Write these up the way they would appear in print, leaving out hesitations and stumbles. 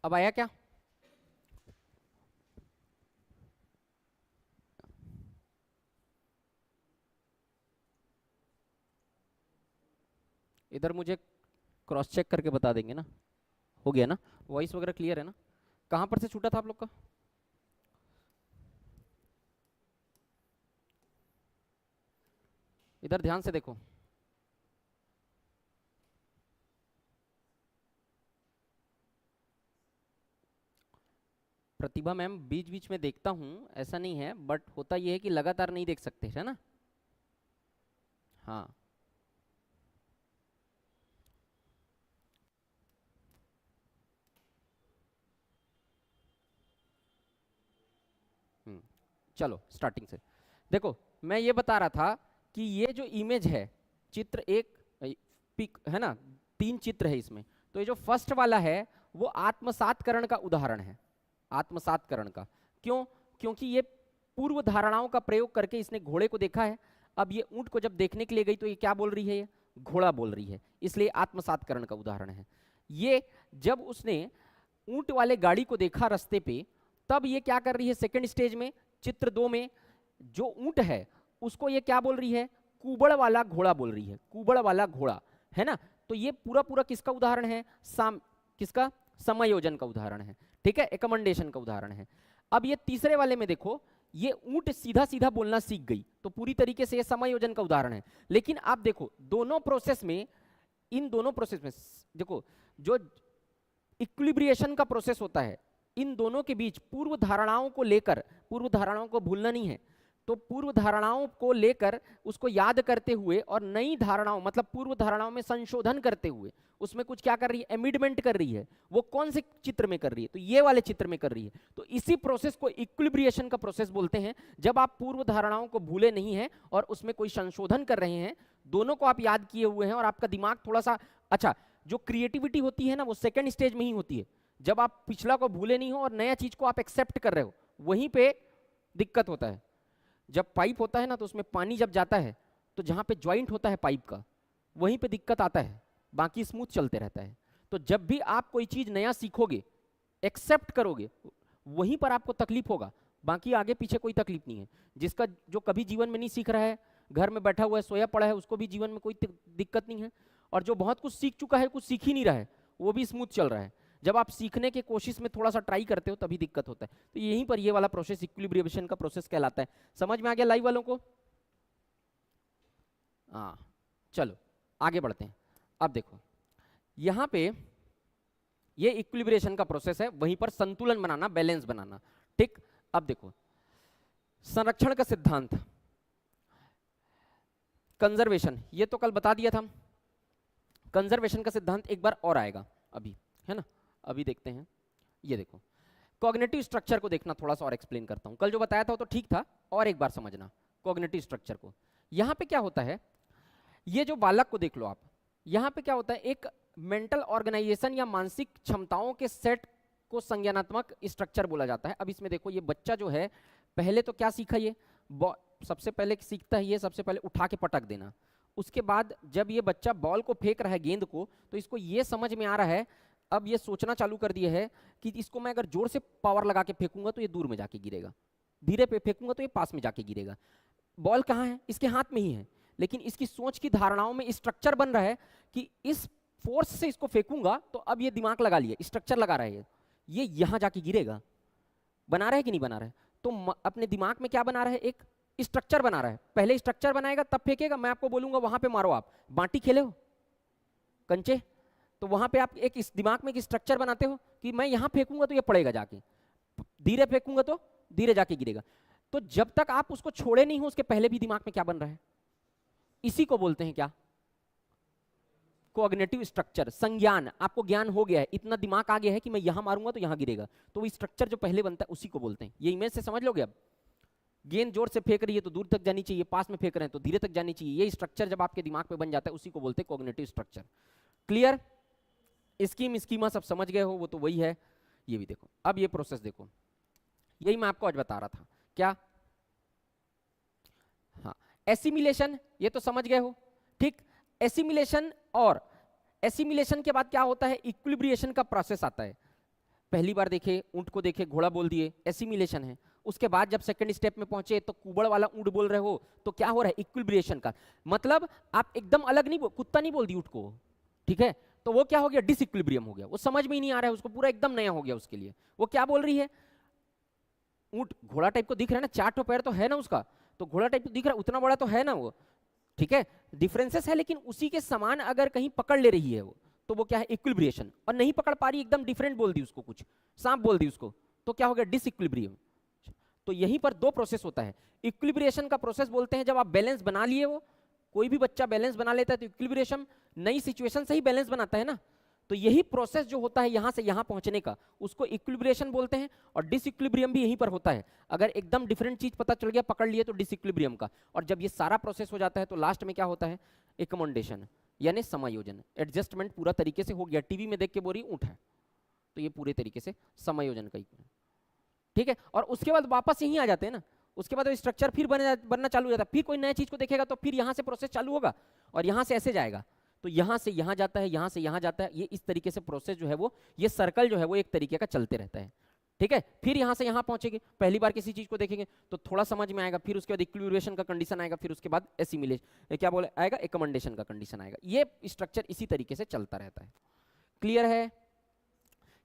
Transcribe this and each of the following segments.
अब आया क्या? इधर मुझे क्रॉस चेक करके बता देंगे ना? हो गया ना? वॉइस वगैरह क्लियर है ना? कहां पर से छूटा था आप लोग का? इधर ध्यान से देखो। प्रतिभा मैम, बीच बीच में देखता हूं, ऐसा नहीं है, बट होता यह है कि लगातार नहीं देख सकते, है ना? हाँ। चलो स्टार्टिंग से देखो। मैं ये बता रहा था कि ये जो इमेज है, चित्र एक, पिक है ना, 3 चित्र है इसमें। तो ये जो फर्स्ट वाला है वो आत्मसातकरण का उदाहरण है, आत्मसातकरण का। क्यों? क्योंकि ये पूर्व धारणाओं का प्रयोग करके इसने घोड़े को देखा है। अब ये ऊंट को जब देखने के लिए गई तो ये क्या बोल रही है? ये घोड़ा बोल रही है, इसलिए आत्मसातकरण का उदाहरण है ये। जब उसने ऊंट वाले गाड़ी को देखा रास्ते पे, तब ये क्या कर रही है? सेकंड स्टेज में, चित्र 2 में, जो ऊंट है उसको ये क्या बोल रही है? कुबड़ वाला घोड़ा बोल रही है, कुबड़ वाला घोड़ा, है ना? तो ये पूरा पूरा किसका उदाहरण है? किसका? समायोजन का उदाहरण है, ठीक है, एकमेंडेशन का उदाहरण है। अब ये तीसरे वाले में देखो, ये ऊंट सीधा सीधा बोलना सीख गई, तो पूरी तरीके से ये समायोजन का उदाहरण है। लेकिन आप देखो दोनों प्रोसेस में, इन दोनों प्रोसेस में देखो, जो इक्विलिब्रिएशन का प्रोसेस होता है, इन दोनों के बीच पूर्व धारणाओं को लेकर, पूर्व धारणाओं को भूलना नहीं है, तो पूर्व धारणाओं को लेकर उसको याद करते हुए और नई धारणाओं, मतलब पूर्व धारणाओं में संशोधन करते हुए उसमें कुछ क्या कर रही है? एमिडमेंट कर रही है। वो कौन से चित्र में कर रही है? तो ये वाले चित्र में कर रही है। तो इसी प्रोसेस को इक्विलिब्रिएशन का प्रोसेस बोलते हैं, जब आप पूर्व धारणाओं को भूले नहीं है और उसमें कोई संशोधन कर रहे हैं, दोनों को आप याद किए हुए हैं और आपका दिमाग थोड़ा सा अच्छा। जो क्रिएटिविटी होती है ना, वो सेकेंड स्टेज में ही होती है, जब आप पिछला को भूले नहीं हो और नया चीज को आप एक्सेप्ट कर रहे हो, वहीं पे दिक्कत होता है। जब पाइप होता है ना, तो उसमें पानी जब जाता है तो जहां पे ज्वाइंट होता है पाइप का, वहीं पे दिक्कत आता है, बाकी स्मूथ चलते रहता है। तो जब भी आप कोई चीज नया सीखोगे, एक्सेप्ट करोगे, वहीं पर आपको तकलीफ होगा, बाकी आगे पीछे कोई तकलीफ नहीं है। जिसका जो कभी जीवन में नहीं सीख रहा है, घर में बैठा हुआ है, सोया पड़ा है, उसको भी जीवन में कोई दिक्कत नहीं है। और जो बहुत कुछ सीख चुका है, कुछ सीख ही नहीं रहा है, वो भी स्मूथ चल रहा है। जब आप सीखने की कोशिश में थोड़ा सा ट्राई करते हो, तभी दिक्कत होता है। तो यहीं पर ये वाला प्रोसेस इक्विलिब्रिएशन का प्रोसेस कहलाता है। समझ में आ गया लाइव वालों को? हाँ, चलो आगे बढ़ते हैं। अब देखो यहां पे ये इक्विलिब्रिएशन का प्रोसेस है, वहीं पर संतुलन बनाना, बैलेंस बनाना, ठीक। अब देखो संरक्षण का सिद्धांत, कंजर्वेशन, ये तो कल बता दिया था। कंजर्वेशन का सिद्धांत एक बार और आएगा अभी, है ना? अभी देखते हैं। ये देखो कॉग्निटिव स्ट्रक्चर को देखना, थोड़ा सा और एक्सप्लेन करता हूं। कल जो बताया था वो तो ठीक था, और एक बार समझना कॉग्निटिव स्ट्रक्चर को। यहां पे क्या होता है, ये जो बालक को देख लो आप, यहां पे क्या होता है? एक मेंटल ऑर्गेनाइजेशन या मानसिक क्षमताओं के सेट को संज्ञानात्मक स्ट्रक्चर बोला जाता है। अब इसमें देखो ये बच्चा जो है, पहले तो क्या सीखा? ये सबसे पहले सीखता है ये सबसे पहले उठा के पटक देना। उसके बाद जब ये बच्चा बॉल को फेंक रहा है, गेंद को, तो इसको ये समझ में आ रहा है, अब ये सोचना चालू कर दिया है कि इसको मैं अगर जोर से पावर लगा के फेंकूंगा तो ये दूर में जाके गिरेगा, धीरे पे फेंकूंगा तो ये पास में जाके गिरेगा। बॉल कहाँ है? इसके हाथ में ही है, लेकिन इसकी सोच की धारणाओं में स्ट्रक्चर बन रहा है कि इस फोर्स से इसको फेंकूंगा तो अब ये दिमाग लगा लिया, स्ट्रक्चर लगा रहा है, ये यहां जाके गिरेगा। बना रहा है कि नहीं बना रहा है? तो अपने दिमाग में क्या बना रहा है? एक स्ट्रक्चर बना रहा है। पहले स्ट्रक्चर बनाएगा तब फेंकेगा। मैं आपको बोलूंगा वहां पे मारो, आप बांटी खेले हो कंचे, तो वहां पे आप एक इस दिमाग में एक स्ट्रक्चर बनाते हो कि मैं यहां फेंकूंगा तो ये पड़ेगा जाके, धीरे फेंकूंगा तो धीरे जाके गिरेगा। तो जब तक आप उसको छोड़े नहीं हो, उसके पहले भी दिमाग में क्या बन रहा है? इसी को बोलते हैं क्या? कॉग्निटिव स्ट्रक्चर, संज्ञान। आपको ज्ञान हो गया है, इतना दिमाग आ गया है कि मैं यहां मारूंगा तो यहां गिरेगा, तो वो स्ट्रक्चर जो पहले बनता है उसी को बोलते हैं। ये इमेज से समझ लोगे? अब गेंद जोर से फेंक रही है तो दूर तक जानी चाहिए, पास में फेंक रहे हैं तो धीरे तक जानी चाहिए। ये स्ट्रक्चर जब आपके दिमाग में बन जाता है, उसी को बोलते हैं कॉग्निटिव स्ट्रक्चर। क्लियर? स्कीमा सब समझ गए हो, वो तो वही है। ये भी देखो, अब ये प्रोसेस देखो, यही मैं आपको आज बता रहा था। क्या? हाँ, एसिमिलेशन, ये तो समझ गए हो, ठीक। एसिमिलेशन, और एसिमिलेशन के बाद क्या होता है? इक्विलिब्रिएशन का प्रोसेस आता है। पहली बार देखे ऊंट को देखे घोड़ा बोल दिए, एसिमिलेशन है। उसके बाद जब सेकंड स्टेप में पहुंचे तो कुबड़ वाला ऊंट बोल रहे हो, तो क्या हो रहा है, इक्विलिब्रिएशन का मतलब आप एकदम अलग नहीं, कुत्ता नहीं बोल दी ऊंट को, ठीक है, तो वो क्या हो गया, डिसइक्विलिब्रियम हो गया, वो समझ में ही नहीं आ रहा है उसको, पूरा एकदम नया हो गया उसके लिए। वो क्या बोल रही है, ऊंट घोड़ा टाइप को दिख रहा है ना, 4 ठो पैर तो है ना उसका, तो घोड़ा टाइप को दिख रहा है, उतना बड़ा तो है ना वो, ठीक है, डिफरेंसेस है, लेकिन उसी के समान अगर कहीं पकड़ ले रही है वो, तो वो क्या है, इक्विलिब्रिएशन। और नहीं पकड़ पा रही, एकदम डिफरेंट बोल दी उसको, कुछ सांप बोल दी उसको, तो क्या हो गया, डिसइक्विलिब्रियम। तो यहीं पर 2 प्रोसेस होता है। इक्विलिब्रिएशन का प्रोसेस बोलते हैं जब आप बैलेंस बना लिए, वो कोई भी बच्चा बैलेंस बना लेता है, तो इक्विलिब्रिएशन नई सिचुएशन से ही बैलेंस बनाता है ना, तो यही प्रोसेस जो होता है यहां से यहां पहुंचने का, उसको इक्विलिब्रिएशन बोलते हैं। और डिसइक्विलिब्रियम भी यहीं पर होता है, अगर एकदम डिफरेंट चीज पता चल गया, पकड़ लिए, तो डिसइक्विलिब्रियम का। और जब ये सारा प्रोसेस हो जाता है तो लास्ट में क्या होता है, एकमोडेशन यानी समायोजन, एडजस्टमेंट पूरा तरीके से हो गया। टीवी में देख के बोरी ऊंट है, तो ये पूरे तरीके से समायोजन का ही, ठीक है। और उसके बाद वापस यहीं आ जाते हैं ना, उसके बाद स्ट्रक्चर फिर बनना चालू हो जाता है, फिर कोई नया चीज को देखेगा तो फिर यहां से प्रोसेस चालू होगा, और यहां से ऐसे जाएगा, तो यहां से यहां जाता है, यहां से यहां जाता है, ये इस तरीके से प्रोसेस जो है वो, ये सर्कल जो है वो एक तरीके का चलते रहता है, ठीक है। फिर यहां से यहां पहुंचेंगे, पहली बार किसी चीज को देखेंगे तो थोड़ा समझ में आएगा, फिर उसके बाद इक्विलिब्रिएशन का कंडीशन आएगा, फिर उसके बाद एसिमिलेशन, क्या बोले आएगा, एकमोडेशन का कंडीशन आएगा। ये स्ट्रक्चर इसी तरीके से चलता रहता है। क्लियर है,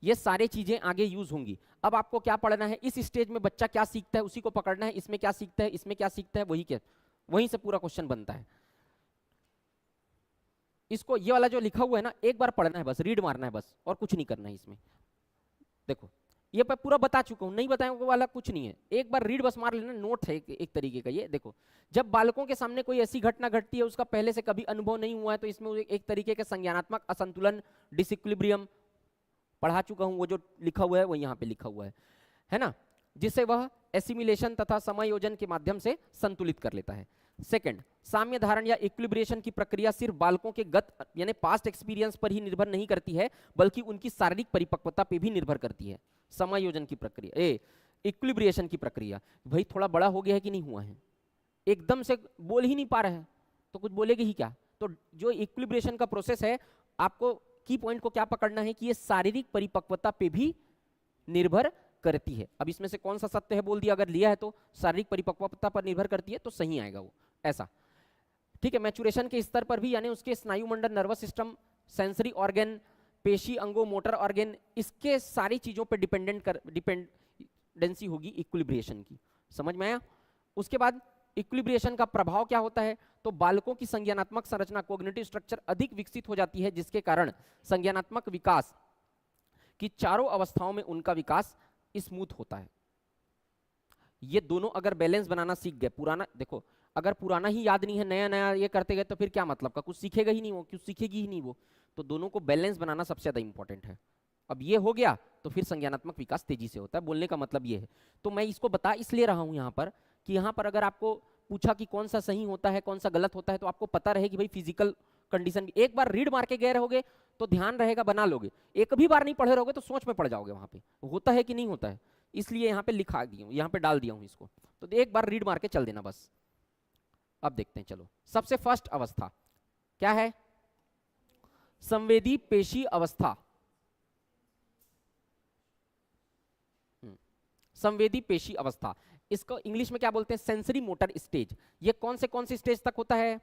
ये सारी चीजें आगे यूज होंगी। अब आपको क्या पढ़ना है, इस स्टेज में बच्चा क्या सीखता है उसी को पकड़ना है, इसमें क्या सीखता है, इसमें क्या सीखता है, वहीं से पूरा क्वेश्चन बनता है। इसको ये वाला जो लिखा हुआ है ना, एक बार पढ़ना है बस, रीड मारना है बस, और कुछ नहीं करना है इसमें। देखो ये पूरा बता चुका हूं, नहीं बताया वो वाला कुछ नहीं है, एक बार रीड बस मार लेना, नोट है एक तरीके का। ये देखो, जब बालकों के सामने कोई ऐसी घटना घटती है, उसका पहले से कभी अनुभव नहीं हुआ है, तो इसमें एक तरीके का संज्ञानात्मक असंतुलन, डिसइक्विलिब्रियम पढ़ा चुका हूं, वो जो लिखा हुआ है वो यहाँ पे लिखा हुआ है ना, जिसे वह एसिमिलेशन तथा समायोजन के माध्यम से संतुलित कर लेता है। सेकंड, साम्य धारण या इक्विलिब्रिएशन की प्रक्रिया सिर्फ बालकों के गत यानी पास्ट एक्सपीरियंस पर ही निर्भर नहीं करती है, बल्कि उनकी शारीरिक परिपक्वता पे भी निर्भर करती है। समायोजन की प्रक्रिया, इक्विलिब्रिएशन की प्रक्रिया, भाई थोड़ा बड़ा हो गया है कि नहीं हुआ है, एकदम से बोल ही नहीं पा रहे हैं तो कुछ बोलेगे ही क्या। तो जो इक्विलिब्रिएशन का प्रोसेस है, आपको की पॉइंट को क्या पकड़ना है कि ये शारीरिक परिपक्वता पे भी निर्भर करती है। अब इसमें से कौन सा सत्य है बोल दिया, अगर लिया है तो शारीरिक परिपक्वता पर निर्भर करती है, तो सही आएगा वो ऐसा, ठीक है। मैचुरेशन के स्तर पर भी, यानी उसके स्नायु मंडल, नर्वस सिस्टम, सेंसरी ऑर्गन, पेशी अंगों, मोटर ऑर्गन, इसके सारी चीजों पर डिपेंडेंसी होगी इक्विलिब्रिएशन की। समझ में आया। उसके बाद इक्विलिब्रिएशन का प्रभाव क्या होता है, तो बालकों की संज्ञानात्मक संरचना, कोग्निटिव स्ट्रक्चर अधिक विकसित हो जाती है, जिसके कारण संज्ञानात्मक विकास की चारों अवस्थाओं में उनका विकास स्मूथ होता है। ये दोनों अगर बैलेंस बनाना सीख गए, पुराना देखो, अगर पुराना ही याद नहीं है, नया नया ये करते गए, तो फिर क्या मतलब का, कुछ सीखेगा ही नहीं वो, कुछ सीखेगी ही नहीं वो। तो दोनों को बैलेंस बनाना सबसे ज्यादा इंपॉर्टेंट है। अब ये हो गया तो फिर संज्ञानात्मक विकास तेजी से होता है, बोलने का मतलब ये है। तो मैं इसको बता इसलिए रहा हूं यहाँ पर कि यहाँ पर अगर आपको पूछा कि कौन सा सही होता है कौन सा गलत होता है, तो आपको पता रहे कि भाई फिजिकल कंडीशन, एक बार रीड मार के गए रहोगे तो ध्यान रहेगा, बना लोगे। एक भी बार नहीं पढ़े रहोगे तो सोच में पड़ जाओगे, वहां पे होता है कि नहीं होता है, इसलिए यहाँ पे लिखा दिया हूँ, यहाँ पे डाल दिया हूँ इसको। तो एक बार रीड मार के चल देना बस। अब देखते हैं, चलो सबसे फर्स्ट अवस्था क्या है, संवेदी पेशी अवस्था। संवेदी पेशी अवस्था, इसको इंग्लिश में क्या बोलते हैं, सेंसरी मोटर स्टेज। ये कौन से स्टेज तक होता है,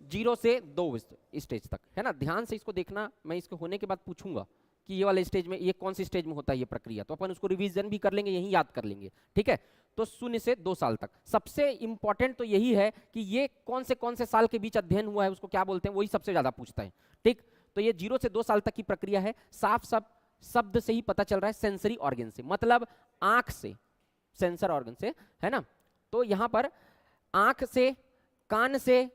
0 से 2 स्टेज तक, है ना। ध्यान से इसको देखना, मैं इसको होने के बाद पूछूंगा कि ये वाले स्टेज में, ये कौन सी स्टेज में होता है ये प्रक्रिया, तो अपन उसको रिवीजन भी कर लेंगे, यही याद कर लेंगे, ठीक है। तो 0 से 2 साल तक सबसे इंपॉर्टेंट तो यही है कि ये कौन से साल के बीच अध्ययन हुआ है, उसको क्या बोलते हैं, वही सबसे ज्यादा पूछता है, ठीक। तो ये 0 से 2 साल तक की प्रक्रिया है। साफ सब शब्द से ही पता चल रहा है, सेंसरी ऑर्गन से, मतलब आंख से, सेंसर ऑर्गन से, है ना। तो यहां पर आंख से, कान से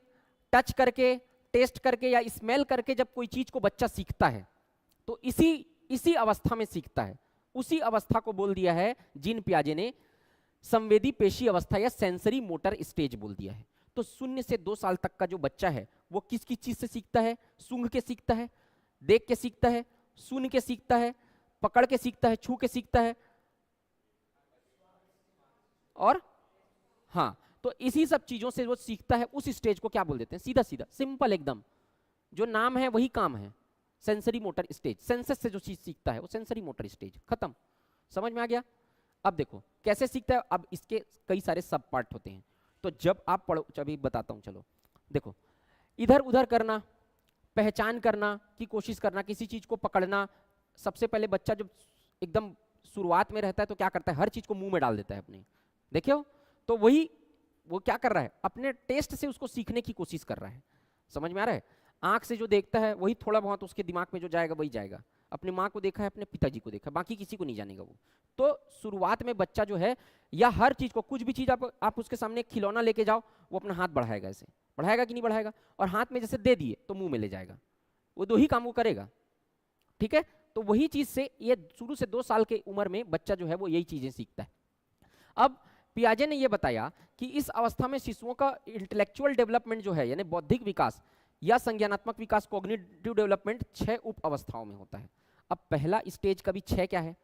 टच करके, टेस्ट करके या स्मेल करके जब कोई चीज को बच्चा सीखता है, तो इसी अवस्था में सीखता है। उसी अवस्था को बोल दिया है जीन पियाजे ने संवेदी पेशी अवस्था या सेंसरी मोटर स्टेज बोल दिया है। तो 0 से 2 साल तक का जो बच्चा है वो किस चीज से सीखता है, सूंघ के सीखता है, देख के सीखता है, सुन के सीखता है, पकड़ के सीखता है, छू के सीखता है, और हाँ, तो इसी सब चीजों से वो सीखता है। उस स्टेज को क्या बोल देते हैं, सीधा सीधा सिंपल एकदम, जो नाम है वही काम है, सेंसरी मोटर स्टेज, सेंसस से जो चीज सीखता है वो सेंसरी मोटर स्टेज, खत्म। समझ में आ गया? अब देखो कैसे सीखता है, अब इसके कई सारे सब पार्ट होते हैं। तो जब आप पढ़ो, अभी बताता हूं, चलो देखो, इधर उधर करना, पहचान करना की कोशिश करना, किसी चीज को पकड़ना। सबसे पहले बच्चा जब एकदम शुरुआत में रहता है तो क्या करता है, हर चीज को मुंह में डाल देता है अपने, देखे हो? तो वही वो क्या कर रहा है, अपने टेस्ट से उसको सीखने की कोशिश कर रहा है। समझ में आ रहा है? आंख से जो देखता है वही थोड़ा बहुत उसके दिमाग में जो जाएगा वही जाएगा। अपने माँ को देखा है, अपने पिताजी को देखा, बाकी किसी को नहीं जानेगा वो। तो शुरुआत में बच्चा जो है, या हर चीज को, कुछ भी चीज आप उसके सामने खिलौना लेके जाओ, वो अपना हाथ बढ़ाएगा, ऐसे बढ़ाएगा कि नहीं बढ़ाएगा, और हाथ में जैसे दे दिए तो मुंह में ले जाएगा, वो दो ही काम वो करेगा। ठीक है? तो वही चीज से ये शुरू से 2 साल के उम्र में बच्चा जो है वो यही चीजें सीखता है। अब पियाजे ने ये बताया कि इस अवस्था में शिशुओं का इंटेलेक्चुअल डेवलपमेंट जो है, यानी बौद्धिक विकास या संज्ञानात्मक विकास, कॉग्निटिव डेवलपमेंट 6 उप अवस्थाओं में होता है। अब पहला स्टेज का भी 6 क्या है?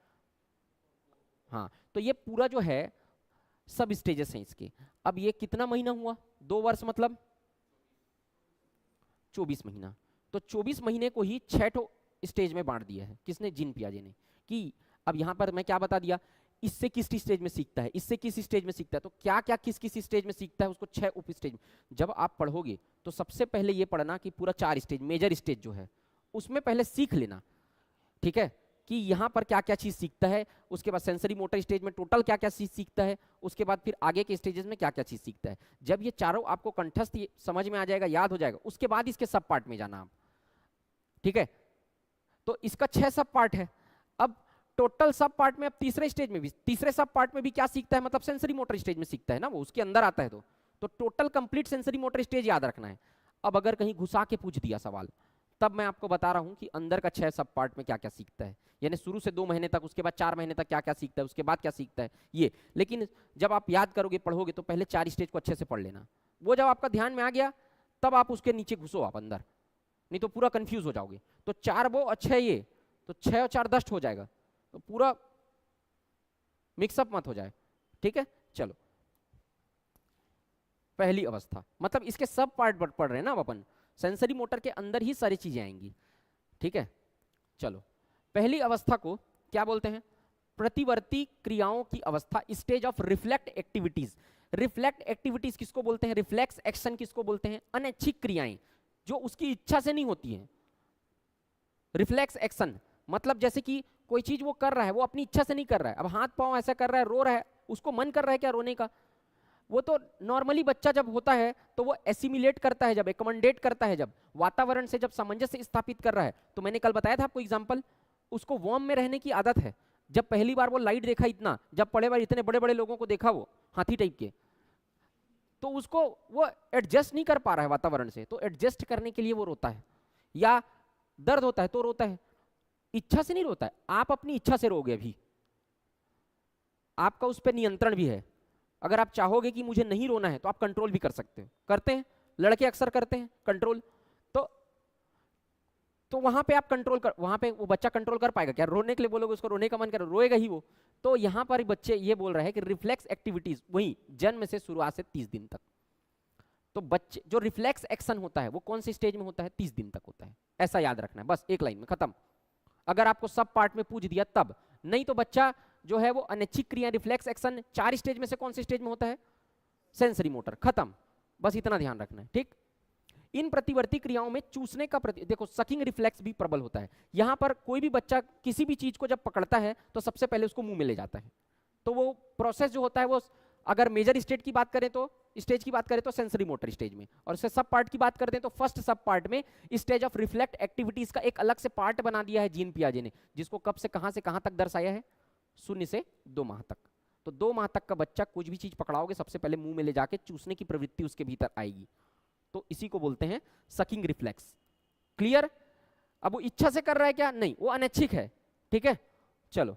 हाँ, तो ये पूरा जो है सब स्टेजेस हैं इसके। अब ये कितना महीना हुआ? 2 वर्ष मतलब 24 महीना। तो 24 महीने को ही 6 स्टेज में बांट दिया है। किसने? जीन पियाजे ने। कि अब यहां पर मैं क्या बता दिया, इससे किस स्टेज में सीखता है, इससे किस स्टेज में सीखता है, तो क्या क्या किस किस स्टेज में सीखता है, उसको 6 उप स्टेज में। जब आप पढ़ोगे तो सबसे पहले ये पढ़ना कि पूरा 4 स्टेज, मेजर स्टेज जो है उसमें पहले सीख लेना। ठीक है? कि यहाँ पर क्या क्या चीज सीखता है, उसके बाद सेंसरी मोटर स्टेज में टोटल क्या क्या चीज सीखता है, उसके बाद फिर आगे के स्टेजेस में क्या क्या चीज सीखता है। जब ये चारों आपको कंठस्थ समझ में आ जाएगा, याद हो जाएगा, उसके बाद इसके सब पार्ट में जाना आप। ठीक है? तो इसका 6 सब पार्ट है। अब टोटल सब पार्ट में, अब तीसरे स्टेज में भी, तीसरे सब पार्ट में भी क्या सीखता है, मतलब सेंसरी मोटर स्टेज में सीखता है ना, वो उसके अंदर आता है। तो total complete sensory motor stage याद रखना है। अब अगर कहीं घुसा के पूछ दिया सवाल, तब मैं आपको बता रहा हूं कि अंदर का 6 सब पार्ट में क्या क्या सीखता है, यानी शुरू से 2 महीने तक, उसके बाद 4 महीने तक क्या क्या सीखता है, उसके बाद क्या सीखता है ये। लेकिन जब आप याद करोगे, पढ़ोगे, तो पहले 4 स्टेज को अच्छे से पढ़ लेना। वो जब आपका ध्यान में आ गया तब आप उसके नीचे घुसो आप अंदर, नहीं तो पूरा कंफ्यूज हो जाओगे। तो 4 वो, अच्छा ये, तो 6 और 4 10 हो जाएगा, तो पूरा मिक्सअप मत हो जाए। ठीक है? चलो, पहली अवस्था मतलब इसके सब पार्ट पढ़ रहे हैं ना अब अपन, सेंसरी मोटर के अंदर ही सारी चीजें आएंगी। ठीक है? चलो, पहली अवस्था को क्या बोलते हैं? प्रतिवर्ती क्रियाओं की अवस्था, stage of reflect activities. Reflect activities किसको बोलते हैं? रिफ्लेक्स एक्शन किसको बोलते हैं? अनैच्छिक क्रियाएं जो उसकी इच्छा से नहीं होती हैं। रिफ्लेक्स एक्शन मतलब जैसे कि कोई चीज वो कर रहा है, वो अपनी इच्छा से नहीं कर रहा है। अब हाथ पांव ऐसा कर रहा है, रो रहा है, उसको मन कर रहा है क्या रोने का? वो तो नॉर्मली बच्चा जब होता है तो वो एसिमिलेट करता है, जब एकमंडेट करता है, जब वातावरण से जब सामंजस्य स्थापित कर रहा है। तो मैंने कल बताया था आपको एग्जांपल, उसको वार्म में रहने की आदत है। जब पहली बार वो लाइट देखा, इतना जब पहले बार इतने बड़े बड़े लोगों को देखा, वो हाथी टाइप के, तो उसको वो एडजस्ट नहीं कर पा रहा है वातावरण से, तो एडजस्ट करने के लिए वो रोता है। या दर्द होता है तो रोता है, इच्छा से नहीं रोता है। आप अपनी इच्छा से रोगे, अभी आपका उस पर नियंत्रण भी है। अगर आप चाहोगे कि मुझे नहीं रोना है तो आप कंट्रोल भी कर सकते हो, करते हैं लड़के अक्सर करते हैं कंट्रोल। तो वहां पे आप कंट्रोल कर, वहां पे वो बच्चा कंट्रोल कर पाएगा क्या? रोने के लिए बोलोगे उसको, रोने का मन कर, रोएगा ही वो। तो यहां पर बच्चे ये बोल रहे हैं कि रिफ्लेक्स एक्टिविटीज वही जन्म से शुरुआत से 30 दिन तक। तो बच्चे जो रिफ्लेक्स एक्शन होता है वो कौन से स्टेज में होता है? 30 दिन तक होता है। ऐसा याद रखना है, बस एक लाइन में खत्म। अगर आपको सब पार्ट में पूछ दिया तब, नहीं तो बच्चा जो है वो अनैच्छिक क्रिया, रिफ्लेक्स एक्शन 4 स्टेज में से कौन से स्टेज में होता है? सेंसरी मोटर, खत्म। बस इतना ध्यान रखना है। ठीक? इन प्रतिवर्ती क्रियाओं में चूसने का देखो सकिंग रिफ्लेक्स भी प्रबल होता है। यहां पर कोई भी बच्चा किसी भी चीज को जब पकड़ता है तो सबसे पहले उसको मुंह में ले जाता है। तो वो प्रोसेस जो होता है वो, अगर मेजर स्टेज की बात करें तो सेंसरी मोटर स्टेज में, और उससे सब पार्ट की बात करते हैं तो फर्स्ट सब पार्ट में स्टेज ऑफ रिफ्लेक्ट एक्टिविटीज का एक अलग से पार्ट बना दिया है जीन पियाजे ने, जिसको कब से कहां तक दर्शाया है? 0 से 2 माह तक। तो 2 माह तक का बच्चा कुछ भी चीज पकड़ाओगे सबसे पहले मुंह में ले जाके चूसने की प्रवृत्ति उसके भीतर आएगी। तो इसी को बोलते हैं सकिंग रिफ्लेक्स। क्लियर? अब वो इच्छा से कर रहा है क्या? नहीं, वो अनैच्छिक है। ठीक है? चलो,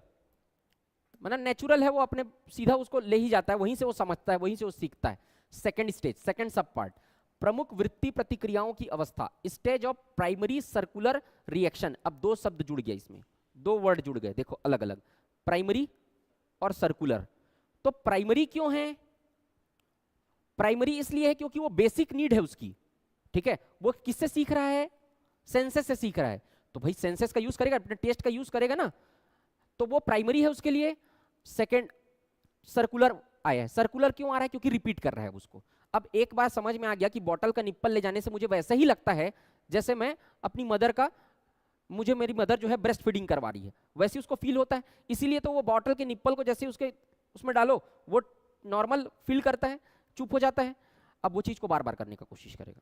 मतलब नेचुरल है, वो अपने सीधा उसको ले ही जाता है, वहीं से वो समझता है, वहीं से वो सीखता है। सेकंड स्टेज, सेकंड सब पार्ट, प्रमुख वृत्ति प्रतिक्रियाओं की अवस्था, stage of primary circular reaction. अब 2 शब्द जुड़ गया इसमें, 2 वर्ड जुड़ गए, देखो अलग अलग, प्राइमरी और सर्कुलर। तो प्राइमरी क्यों है? प्राइमरी इसलिए है क्योंकि वो बेसिक नीड है उसकी। ठीक है? वो किससे सीख रहा है? सेंसेस से सीख रहा है। तो भाई सेंसेस का यूज करेगा, अपने टेस्ट का यूज करेगा ना, तो वो प्राइमरी है उसके लिए। सेकेंड सर्कुलर आया है, सर्कुलर क्यों आ रहा है, क्योंकि रिपीट कर रहा है उसको। अब एक बार समझ में आ गया कि बॉटल का निप्पल ले जाने से मुझे वैसा ही लगता है जैसे मैं अपनी मदर का, मुझे मेरी मदर जो है ब्रेस्ट फीडिंग करवा रही है, वैसे उसको फील होता है। इसीलिए तो वो बॉटल के निप्पल को जैसे उसके उसमें डालो वो नॉर्मल फील करता है, चुप हो जाता है। अब वो चीज को बार बार करने का कोशिश करेगा,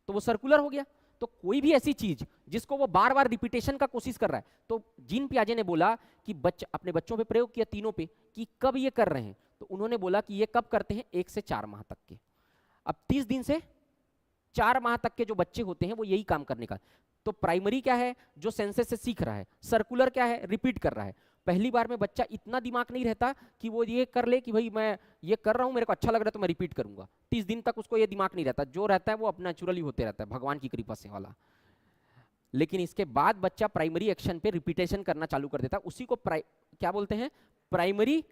तो वो सर्कुलर हो गया। तो कोई भी ऐसी चीज जिसको वो बार बार रिपीटेशन का कोशिश कर रहा है, तो जीन पियाजे ने बोला कि अपने बच्चों पे प्रयोग किया, तीनों पे, कि कब ये कर रहे हैं, तो उन्होंने बोला कि ये कब करते हैं, 1 से 4 माह तक के। अब 30 दिन से 4 माह तक के जो बच्चे होते हैं वो यही काम करने का। तो प्राइमरी क्या है, जो सेंसेस से सीख रहा है, सर्कुलर क्या है, रिपीट कर रहा है। पहली बार में बच्चा इतना दिमाग नहीं रहता कि वो ये कर ले कि भाई मैं ये कर रहा हूं, मेरे को अच्छा लग रहा है तो मैं रिपीट करूंगा। 30 दिन तक उसको ये दिमाग नहीं रहता, जो रहता है वो अपना नेचुरली होते रहता है, भगवान की कृपा से वाला। लेकिन इसके बाद बच्चा प्राइमरी एक्शन पे रिपीटेशन करना चालू कर देता है, उसी को क्या बोलते हैं, प्राइमरी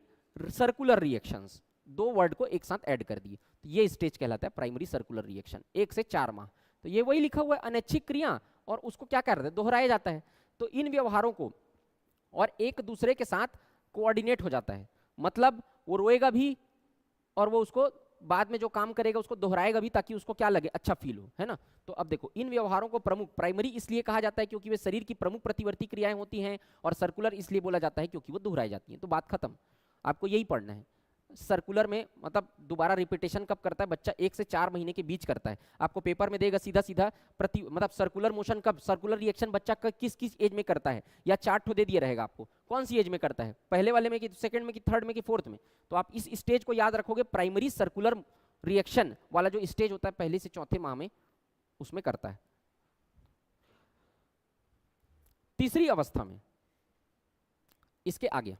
सर्कुलर रिएक्शंस। 2 वर्ड को एक साथ ऐड कर दिए, तो ये स्टेज कहलाता है प्राइमरी सर्कुलर रिएक्शन, 1 से 4 माह। तो ये वही लिखा हुआ है, अनैच्छिक क्रिया, और उसको क्या कर रहे हैं, दोहराया जाता है। तो इन व्यवहारों को और एक दूसरे के साथ कोऑर्डिनेट हो जाता है, मतलब वो रोएगा भी और वो उसको बाद में जो काम करेगा उसको दोहराएगा भी, ताकि उसको क्या लगे, अच्छा फील हो, है ना। तो अब देखो, इन व्यवहारों को प्रमुख प्राइमरी इसलिए कहा जाता है क्योंकि वे शरीर की प्रमुख प्रतिवर्ती क्रियाएं होती हैं, और सर्कुलर इसलिए बोला जाता है क्योंकि वो दोहराई जाती हैं। तो बात खत्म, आपको यही पढ़ना है। सर्कुलर में मतलब दोबारा रिपीटेशन कब करता है बच्चा, 1 से 4 महीने के बीच करता है। आपको पेपर में देगा सीधा सीधा मतलब सर्कुलर मोशन कब, सर्कुलर रिएक्शन बच्चा किस किस एज में करता है, या चार्ट तो दे दिया रहेगा आपको कौन सी एज में करता है, पहले वाले में कि सेकंड में कि थर्ड में कि फोर्थ में। तो आप इस स्टेज को याद रखोगे, प्राइमरी सर्कुलर रिएक्शन वाला जो स्टेज होता है पहले से चौथे माह में, उसमें करता है। तीसरी अवस्था में इसके आगे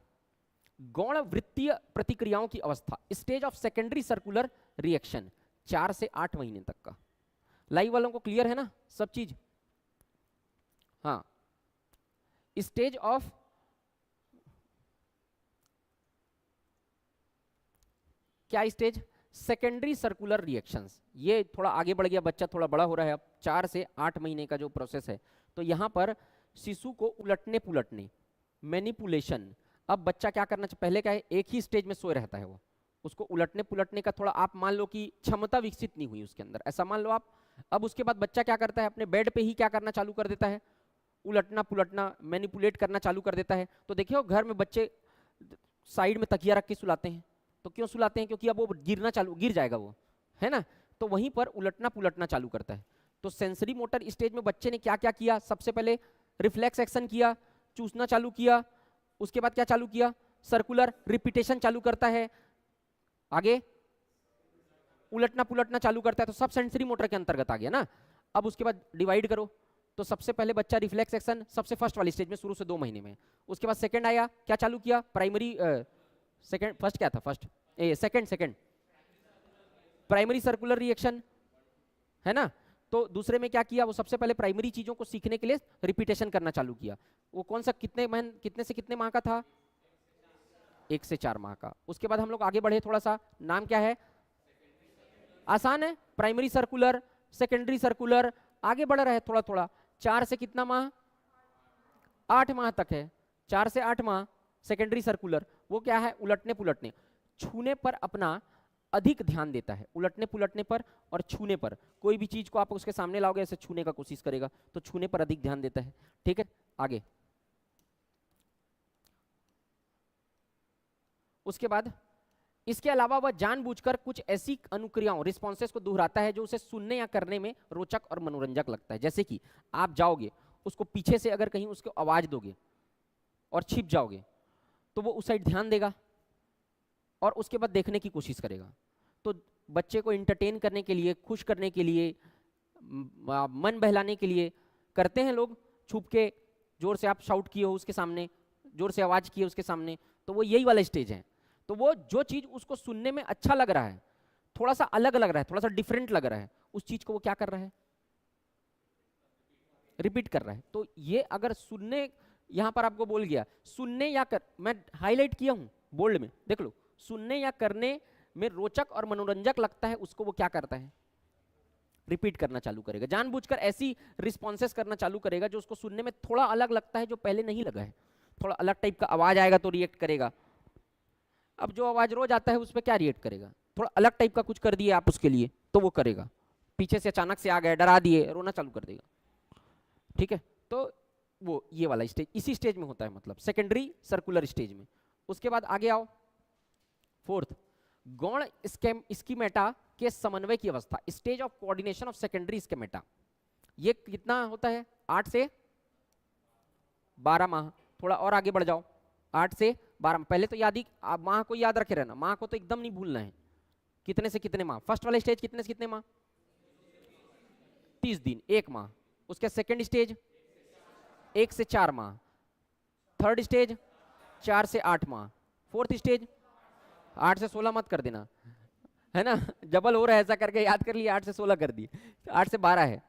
गौण वृत्तीय प्रतिक्रियाओं की अवस्था, stage of secondary circular reaction, 4 से 8 महीने तक का। लाइव वालों को क्लियर है ना सब चीज? हाँ, स्टेज ऑफ क्या, स्टेज सेकेंडरी सर्कुलर रिएक्शंस। ये थोड़ा आगे बढ़ गया, बच्चा थोड़ा बड़ा हो रहा है अब, 4 से 8 महीने का जो प्रोसेस है। तो यहां पर शिशु को उलटने पुलटने, मैनिपुलेशन। अब बच्चा क्या करना चाहिए, पहले क्या है, एक ही स्टेज में सोए रहता है वो, उसको उलटने पुलटने का थोड़ा आप मान लो कि क्षमता विकसित नहीं हुई उसके अंदर, ऐसा मान लो आप। अब उसके बाद बच्चा क्या करता है, अपने बेड पे ही क्या करना चालू कर देता है, उलटना पुलटना, मैनिपुलेट करना चालू कर देता है। तो देखियो घर में बच्चे साइड में तकिया रख के सुलाते हैं, तो क्यों सुलाते हैं, क्योंकि अब वो गिर जाएगा वो, है ना। तो वहीं पर उलटना पुलटना चालू करता है। तो सेंसरी मोटर स्टेज में बच्चे ने क्या क्या किया, सबसे पहले रिफ्लेक्स एक्शन किया, चूसना चालू किया, उसके बाद क्या चालू किया, सर्कुलर रिपीटेशन चालू करता है, आगे उलटना पुलटना चालू करता है। तो सब सेंसरी मोटर के अंतर्गत आ गया ना। अब उसके बाद डिवाइड करो, तो सबसे पहले बच्चा रिफ्लेक्स एक्शन सबसे फर्स्ट वाली स्टेज में शुरू से 2 महीने में, उसके बाद सेकंड आया, क्या चालू किया, प्राइमरी सेकंड, फर्स्ट क्या था, first second primary circular reaction, है ना। तो दूसरे में क्या किया, वो सबसे पहले प्राइमरी चीजों को सीखने के लिए रिपीटेशन करना चालू किया। वो कौन सा, कितने से कितने माह का था, 1 से 4 माह का। उसके बाद हम लोग आगे बढ़े थोड़ा सा, नाम क्या है, आसान है, प्राइमरी सर्कुलर, सेकेंडरी सर्कुलर, आगे बढ़ रहा है थोड़ा थोड़ा। 4 से कितना माह, 8 माह तक है, 4 से 8 माह सेकेंडरी सर्कुलर। वो क्या है, उलटने पुलटने, छूने पर अपना अधिक ध्यान देता है, उलटने पुलटने पर और छूने पर। कोई भी चीज को आप उसके सामने लाओगे ऐसे छूने का कोशिश करेगा, तो छूने पर अधिक ध्यान देता है, ठीक है। आगे उसके बाद इसके अलावा वह जानबूझकर कुछ ऐसी अनुक्रियाओं, रिस्पॉन्सेस को दोहराता है जो उसे सुनने या करने में रोचक और मनोरंजक लगता है। जैसे कि आप जाओगे उसको पीछे से अगर कहीं उसको आवाज दोगे और छिप जाओगे, तो वो उस साइड ध्यान देगा और उसके बाद देखने की कोशिश करेगा। तो बच्चे को इंटरटेन करने के लिए, खुश करने के लिए, मन बहलाने के लिए करते हैं लोग, छुप के जोर से आप शाउट किए हो उसके सामने, जोर से आवाज किए उसके सामने, तो वो यही वाला स्टेज है। तो वो जो चीज उसको सुनने में अच्छा लग रहा है, थोड़ा सा अलग लग रहा है, थोड़ा सा डिफरेंट लग रहा है, उस चीज को वो क्या कर रहा है, रिपीट कर रहा है। तो ये अगर सुनने, यहां पर आपको बोल गया सुनने या मैं हाईलाइट किया हूं बोल्ड में, देख लो, सुनने या करने में रोचक और मनोरंजक लगता है, उसको वो क्या करता है, रिपीट करना चालू करेगा, जानबूझकर ऐसी रिस्पॉन्सेस करना चालू करेगा जो उसको सुनने में थोड़ा अलग लगता है, जो पहले नहीं लगा है। थोड़ा अलग टाइप का आवाज आएगा तो रिएक्ट करेगा। अब जो आवाज रोज आता है उस पर क्या रिएक्ट करेगा, थोड़ा अलग टाइप का कुछ कर दिए आप उसके लिए तो वो करेगा। पीछे से अचानक से आ गए, डरा दिए, रोना चालू कर देगा। ठीक है, तो वो ये वाला स्टेज इसी स्टेज में होता है, मतलब सेकेंडरी सर्कुलर स्टेज में। उसके बाद आगे आओ, फोर्थ, गौण स्कीमेटा के समन्वय की अवस्था, stage of coordination of secondary schemata. ये कितना होता है, 8 से 12 माह। थोड़ा और आगे बढ़ जाओ, 8 से 12 माह। पहले तो याद ही, आप माह को याद रखे रहना, माह को तो एकदम नहीं भूलना है, कितने से कितने माह। फर्स्ट वाला स्टेज कितने से कितने माह, 30 दिन, 1 माह। उसके सेकेंड स्टेज 1 से 4 माह। थर्ड स्टेज 4 से 8 माह। फोर्थ स्टेज 8 से 16 मत कर देना, है ना, जबल हो रहा है, ऐसा करके याद कर लिया, 8 से 16 कर दिए, 8 से 12 है।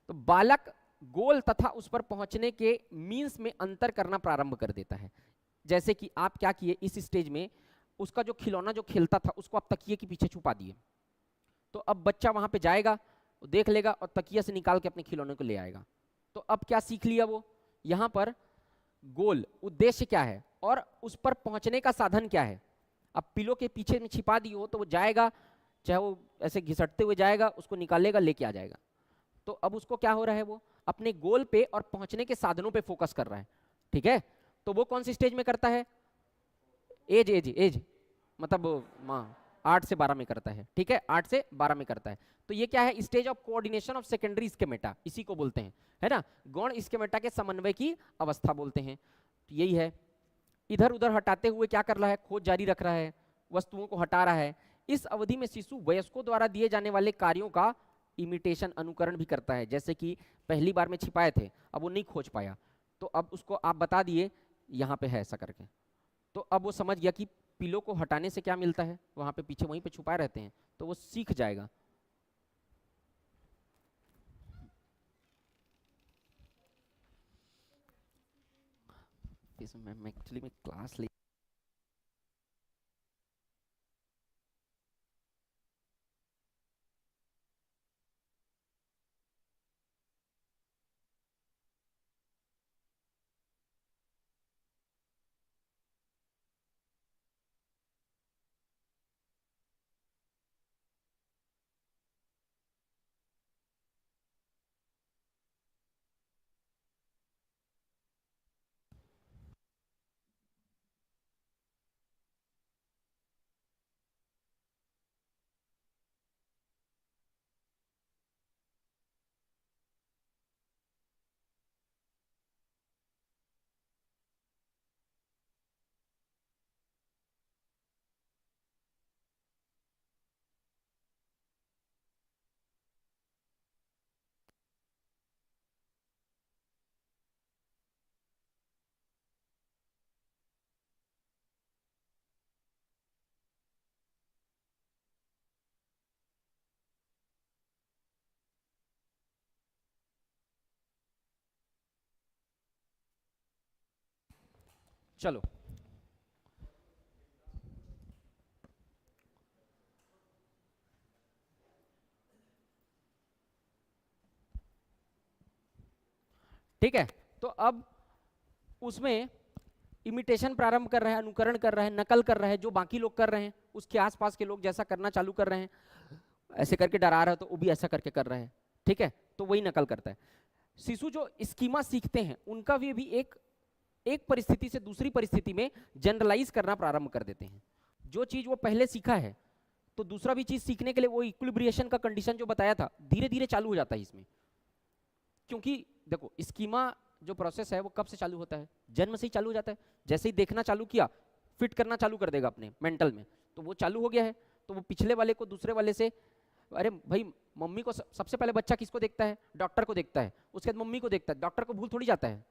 तो बालक गोल तथा उस पर पहुंचने के मीन्स में अंतर करना प्रारंभ कर देता है। जैसे कि आप क्या किए इस स्टेज में, उसका जो खिलौना जो खेलता था उसको आप तकिए के पीछे छुपा दिए, तो अब बच्चा वहां पे जाएगा, देख लेगा और तकिया से निकाल के अपने खिलौने को ले आएगा। तो अब क्या सीख लिया वो, यहाँ पर गोल उद्देश्य क्या है और उस पर पहुंचने का साधन क्या है। अब पिलो के पीछे में छिपा दी हो तो वो जाएगा, चाहे वो ऐसे घिसटते हुए जाएगा, उसको निकालेगा, लेके आ जाएगा। तो अब उसको क्या हो रहा है, वो अपने गोल पे और पहुंचने के साधनों पे फोकस कर रहा है। ठीक है, तो वो कौन सी स्टेज में करता है, एज एज एज मतलब 8 से 12 में करता है। ठीक है, 8 से 12 में करता है। तो ये क्या है, stage of coordination of secondary schemata, इसी को बोलते हैं, है ना, गौण स्कीमेटा के समन्वय की अवस्था बोलते हैं। तो यही है, इधर उधर हटाते हुए क्या कर रहा है, खोज जारी रख रहा है, वस्तुओं को हटा रहा है। इस अवधि में शिशु वयस्कों द्वारा दिए जाने वाले कार्यों का इमिटेशन, अनुकरण भी करता है। जैसे कि पहली बार में छिपाए थे, अब वो नहीं खोज पाया, तो अब उसको आप बता दिए यहाँ पे है ऐसा करके, तो अब वो समझ गया कि पिलो को हटाने से क्या मिलता है, वहां पे पीछे वहीं पे छुपाए रहते हैं, तो वो सीख जाएगा। इसमें मैं एक्चुअली में क्लास ले चलो। ठीक है, तो अब उसमें इमिटेशन प्रारंभ कर रहा है, अनुकरण कर रहा है, नकल कर रहा है, जो बाकी लोग कर रहे हैं, उसके आसपास के लोग जैसा करना चालू कर रहे हैं, ऐसे करके डरा रहा है तो वो भी ऐसा करके कर रहा है। ठीक है, तो वही नकल करता है। शिशु जो स्कीमा सीखते हैं उनका भी एक परिस्थिति से दूसरी परिस्थिति में जनरलाइज करना प्रारंभ कर देते हैं। जो चीज वो पहले सीखा है तो दूसरा भी चीज सीखने के लिए वो इक्विलिब्रिएशन का कंडीशन जो बताया था धीरे धीरे चालू हो जाता है इसमें। क्योंकि देखो स्कीमा जो प्रोसेस है वो कब से चालू होता है, जन्म से ही चालू हो जाता है। जैसे ही देखना चालू किया, फिट करना चालू कर देगा अपने मेंटल में, तो वो चालू हो गया है। तो वो पिछले वाले को दूसरे वाले से, अरे भाई मम्मी को सबसे पहले बच्चा किसको देखता है, डॉक्टर को देखता है, उसके बाद मम्मी को देखता है, डॉक्टर को भूल थोड़ी जाता है।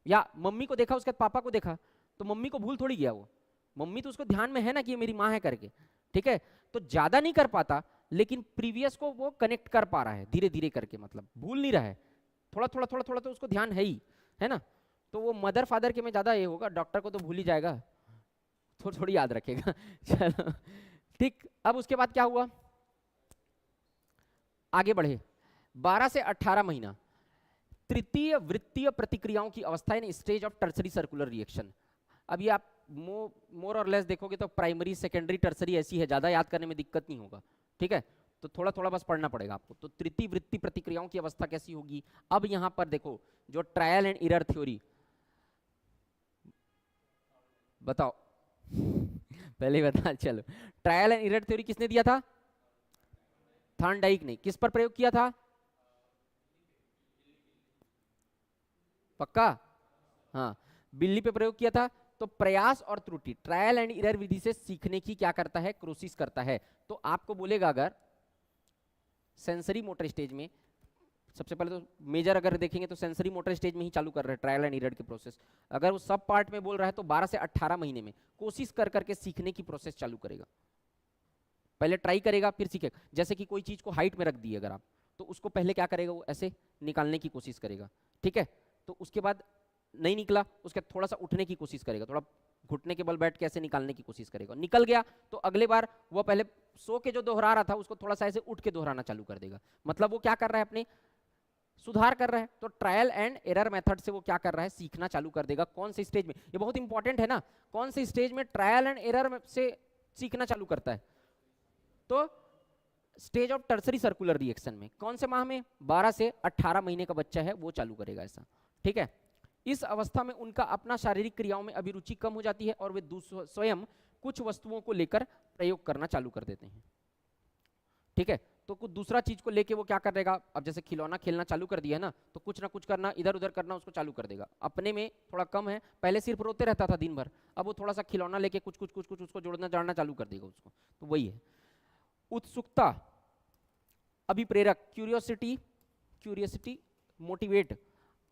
या मम्मी को देखा उसके बाद पापा को देखा, तो मम्मी को भूल थोड़ी गया वो, मम्मी तो उसको ध्यान में है ना कि ये मेरी माँ है करके। ठीक है, तो ज्यादा नहीं कर पाता लेकिन प्रीवियस को वो कनेक्ट कर पा रहा है धीरे धीरे करके, मतलब भूल नहीं रहा है, थोड़ा थोड़ा थोड़ा थोड़ा तो उसको ध्यान है ही, है ना। तो वो मदर फादर के में ज्यादा ये होगा, डॉक्टर को तो भूल ही जाएगा, थोड़ी थोड़ी याद रखेगा। चलो ठीक, अब उसके बाद क्या हुआ, आगे बढ़े। 12 से 18 महीना तृतीय वृत्तीय प्रतिक्रियाओं की अवस्था है, stage of tertiary circular reaction. अब ये आप मोर और लेस देखोगे तो प्राइमरी सेकेंडरी टर्सरी ऐसी है, ज्यादा याद करने में दिक्कत नहीं होगा, ठीक है, तो थोड़ा थोड़ा बस पढ़ना पड़ेगा आपको। तो तृतीय वृत्तीय प्रतिक्रियाओं की अवस्था कैसी होगी? अब यहां पर देखो जो ट्रायल एंड एरर थ्योरी, बताओ पहले बता, चलो ट्रायल एंड एरर थ्योरी किसने दिया था? थॉर्नडाइक ने। किस पर प्रयोग किया था? पक्का? हाँ, बिल्ली पे प्रयोग किया था। तो प्रयास और त्रुटि, ट्रायल एंड एरर विधि से सीखने की क्या करता है? कोशिश करता है। तो आपको बोलेगा अगर सेंसरी मोटर स्टेज में, सबसे पहले तो मेजर अगर देखेंगे तो सेंसरी मोटर स्टेज में ही चालू कर रहे हैं ट्रायल एंड एरर की प्रोसेस। अगर वो सब पार्ट में बोल रहा है तो 12 से 18 महीने में कोशिश कर करके सीखने की प्रोसेस चालू करेगा। पहले ट्राई करेगा फिर सीखेगा। जैसे कि कोई चीज को हाइट में रख दी अगर आप, तो उसको पहले क्या करेगा? वो ऐसे निकालने की कोशिश करेगा, ठीक है। तो उसके बाद नहीं निकला, उसके थोड़ा सा उठने की कोशिश करेगा, थोड़ा घुटने के बल बैठ के ऐसे निकालने की कोशिश करेगा, निकल गया तो अगले बार वो पहले सो के जो दोहरा रहा था उसको थोड़ा सा ऐसे उठ के दोहराना चालू कर देगा। मतलब वो क्या कर रहा है? अपने सुधार कर रहा है। तो ट्रायल एंड एरर मेथड से वो क्या कर रहा है? सीखना चालू कर देगा। कौन से स्टेज में? ये बहुत इंपॉर्टेंट है ना, कौन से स्टेज में ट्रायल एंड एरर से सीखना चालू करता है? तो stage of tertiary circular reaction में। कौन से माह में? 12 से 18 महीने का बच्चा है वो चालू करेगा ऐसा, ठीक है। इस अवस्था में उनका अपना शारीरिक क्रियाओं में अभिरुचि कम हो जाती है और वे स्वयं कुछ वस्तुओं को लेकर प्रयोग करना चालू कर देते हैं, ठीक है। तो कुछ दूसरा चीज को लेके वो क्या करेगा? अब जैसे खिलौना खेलना चालू कर दिया है ना, तो कुछ ना कुछ करना, इधर उधर करना उसको चालू कर देगा। अपने में थोड़ा कम है, पहले सिर्फ रोते रहता था दिन भर, अब वो थोड़ा सा खिलौना लेके कुछ कुछ कुछ कुछ उसको जोड़ना जाड़ना चालू कर देगा उसको। तो वही है उत्सुकता, अभिप्रेरक, क्यूरियोसिटी मोटिवेट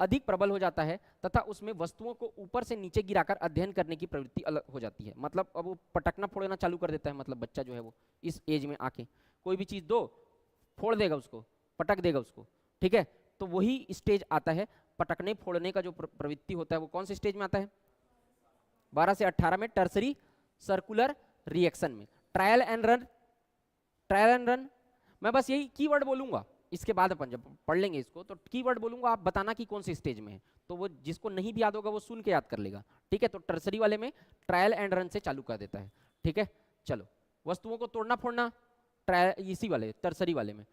अधिक प्रबल हो जाता है तथा उसमें वस्तुओं को ऊपर से नीचे गिराकर अध्ययन करने की प्रवृत्ति अलग हो जाती है। मतलब अब वो पटकना फोड़ना चालू कर देता है। मतलब बच्चा जो है वो इस एज में आके कोई भी चीज दो, फोड़ देगा उसको, पटक देगा उसको, ठीक है। तो वही स्टेज आता है पटकने फोड़ने का जो प्रवृत्ति होता है वो कौन से स्टेज में आता है? 12 से 18 में टर्सरी सर्कुलर रिएक्शन में। ट्रायल एंड रन, मैं बस यही कीवर्ड बोलूंगा, इसके बाद अपन जब पढ़ लेंगे इसको तो कीवर्ड बोलूंगा, आप बताना कि कौन से स्टेज में है। तो वो जिसको नहीं भी याद होगा वो सुन के याद कर लेगा, ठीक है। तो टर्सरी वाले में ट्रायल एंड रन से चालू कर देता है, ठीक है। चलो, वस्तुओं को तोड़ना फोड़ना ट्रायल इसी वाले टर्सरी वाले में।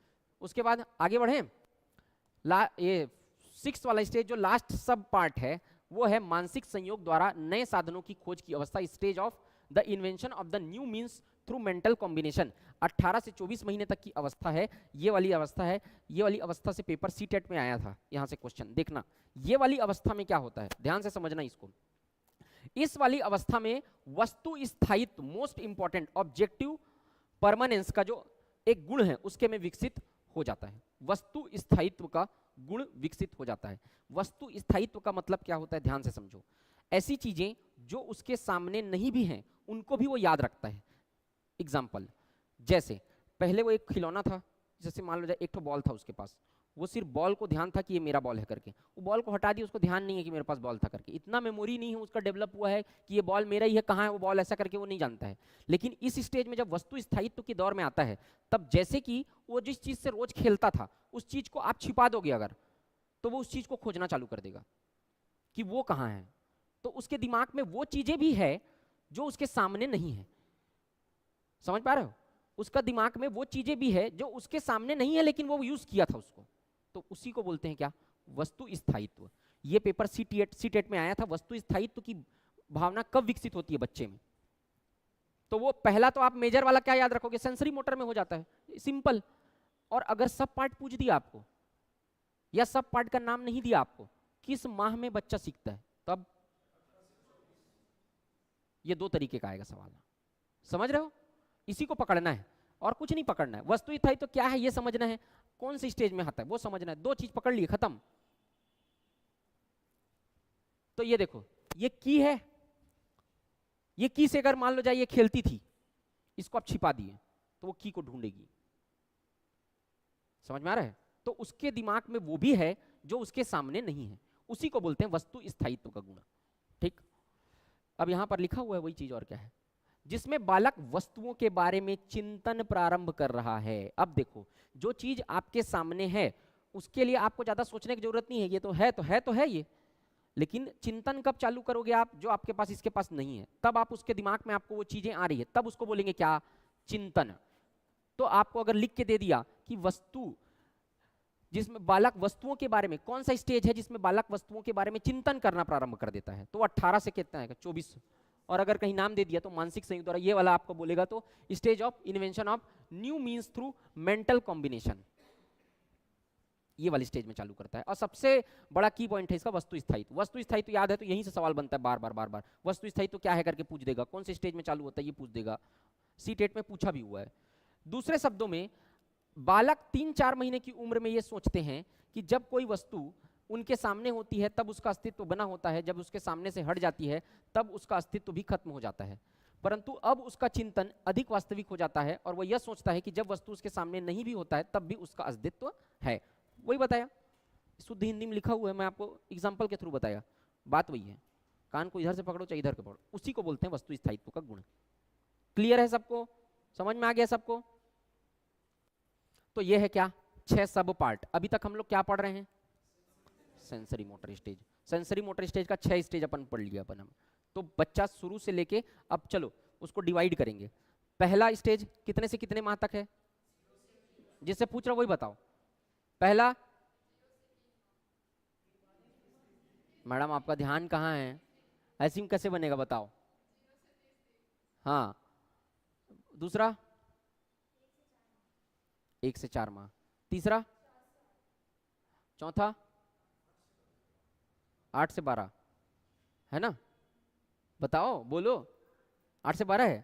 उसके बाद आगे बढ़े, ये 6th वाला स्टेज जो लास्ट सब पार्ट है वो है मानसिक संयोग द्वारा नए साधनों की खोज की अवस्था, stage of the invention of the new means through mental combination. 18 से 24 महीने तक की अवस्था है, ये वाली अवस्था है। ये वाली अवस्था से पेपर सीटेट में आया था, यहां से क्वेश्चन देखना। ये वाली अवस्था में क्या होता है, ध्यान से समझना इसको। इस वाली अवस्था में वस्तु स्थायित्व, मोस्ट इंपॉर्टेंट ऑब्जेक्टिव परमानेंस का जो एक गुण है उसके में विकसित हो जाता है। वस्तु स्थायित्व का गुण विकसित हो जाता है। वस्तु स्थायित्व का मतलब क्या होता है, ध्यान से समझो। ऐसी चीजें जो उसके सामने नहीं भी हैं उनको भी वो याद रखता है। एग्जाम्पल, जैसे पहले वो एक खिलौना था, जैसे मान लो एक तो बॉल था उसके पास, वो सिर्फ बॉल को ध्यान था कि ये मेरा बॉल है करके, वो बॉल को हटा दिया, उसको ध्यान नहीं है कि मेरे पास बॉल था करके। इतना मेमोरी नहीं है उसका डेवलप हुआ है कि ये बॉल मेरा ही है, कहाँ है वो बॉल, ऐसा करके वो नहीं जानता है। लेकिन इस स्टेज में जब वस्तु स्थायित्व के दौर में आता है, तब जैसे कि वो जिस चीज से रोज खेलता था उस चीज को आप छिपा दोगे अगर, तो वो उस चीज को खोजना चालू कर देगा कि वो कहाँ है। तो उसके दिमाग में वो चीजें भी है जो उसके सामने नहीं है। समझ पा रहे हो? उसका दिमाग में वो चीजें भी है जो उसके सामने नहीं है लेकिन वो यूज किया था उसको। तो उसी को बोलते हैं क्या, वस्तु स्थायित्व। ये पेपर सीटेट में आया था। वस्तु स्थायित्व की भावना कब विकसित होती है बच्चे में? तो वो पहला तो आप मेजर वाला क्या याद रखोगे, सेंसरी मोटर में हो जाता है, सिंपल। और अगर सब पार्ट पूछ दिया आपको या सब पार्ट का नाम नहीं दिया आपको, किस माह में बच्चा सीखता है, तब ये दो तरीके का आएगा सवाल। समझ रहे हो? इसी को पकड़ना है और कुछ नहीं पकड़ना है। वस्तु स्थायित्व तो क्या है ये समझना है, कौन सी स्टेज में आता है वो समझना है। दो चीज पकड़ लिए, खत्म। तो ये देखो, ये की है, ये की से अगर मान लो जाए ये खेलती थी, इसको आप छिपा दिए तो वो की को ढूंढेगी। समझ में आ रहा है? तो उसके दिमाग में वो भी है जो उसके सामने नहीं है। उसी को बोलते हैं वस्तु स्थायित्व का गुण। ठीक, अब यहां पर लिखा हुआ है वही चीज, और क्या है, जिसमें बालक वस्तुओं के बारे में चिंतन प्रारंभ कर रहा है। अब देखो, जो चीज आपके सामने है उसके लिए आपको ज्यादा सोचने की जरूरत नहीं है, ये तो है ये। लेकिन चिंतन कब चालू करोगे आप, जो आपके पास इसके पास नहीं है, तब आप उसके दिमाग में आपको वो चीजें आ रही है, तब उसको बोलेंगे क्या, चिंतन। तो आपको अगर लिख के दे दिया कि वस्तु, जिसमें बालक वस्तुओं के बारे में, कौन सा स्टेज है जिसमें बालक वस्तुओं के बारे में चिंतन करना प्रारंभ कर देता है, तो 18 से कितना है, 24। और अगर कहीं नाम दे दिया तो मानसिक संयोग द्वारा, ये वाला आपको बोलेगा तो stage of invention of new means through mental combination, ये वाली स्टेज में चालू करता है। और सबसे बड़ा की पॉइंट है इसका वस्तु स्थायित्व। वस्तु स्थायित्व याद है तो यहीं से सवाल बनता है बार बार, वस्तु स्थायित्व क्या है करके पूछ देगा, कौन से स्टेज में चालू होता है ये पूछ देगा, सीटेट में पूछा भी हुआ है। दूसरे शब्दों में बालक 3-4 महीने की उम्र में ये सोचते हैं कि जब कोई वस्तु उनके सामने होती है तब उसका अस्तित्व बना होता है, जब उसके सामने से हट जाती है तब उसका अस्तित्व भी खत्म हो जाता है। परंतु अब उसका चिंतन अधिक वास्तविक हो जाता है और वह यह सोचता है कि जब वस्तु उसके सामने नहीं भी होता है तब भी उसका अस्तित्व है। वही बताया, शुद्ध हिंदी में लिखा हुआ है, मैं आपको एग्जाम्पल के थ्रू बताया, बात वही है। कान को इधर से पकड़ो चाहे इधर के पकड़ो, उसी को बोलते हैं वस्तु स्थायित्व का गुण। क्लियर है सबको, समझ में आ गया सबको? तो ये है क्या, 6 सब पार्ट। अभी तक हम लोग क्या पढ़ रहे हैं, sensory motor stage. Sensory motor stage का 6 स्टेज अपन पढ़ लिया अपन हम। तो बच्चा शुरू से लेके अब चलो उसको डिवाइड करेंगे। पहला स्टेज कितने से कितने माह तक है, जिससे पूछ रहा वही बताओ। पहला, मैडम आपका ध्यान कहाँ है, ऐसे कैसे बनेगा बताओ। हाँ, दूसरा 1 से 4 माह, तीसरा, चौथा 8 से 12 है ना, बताओ बोलो, 8 से 12 है।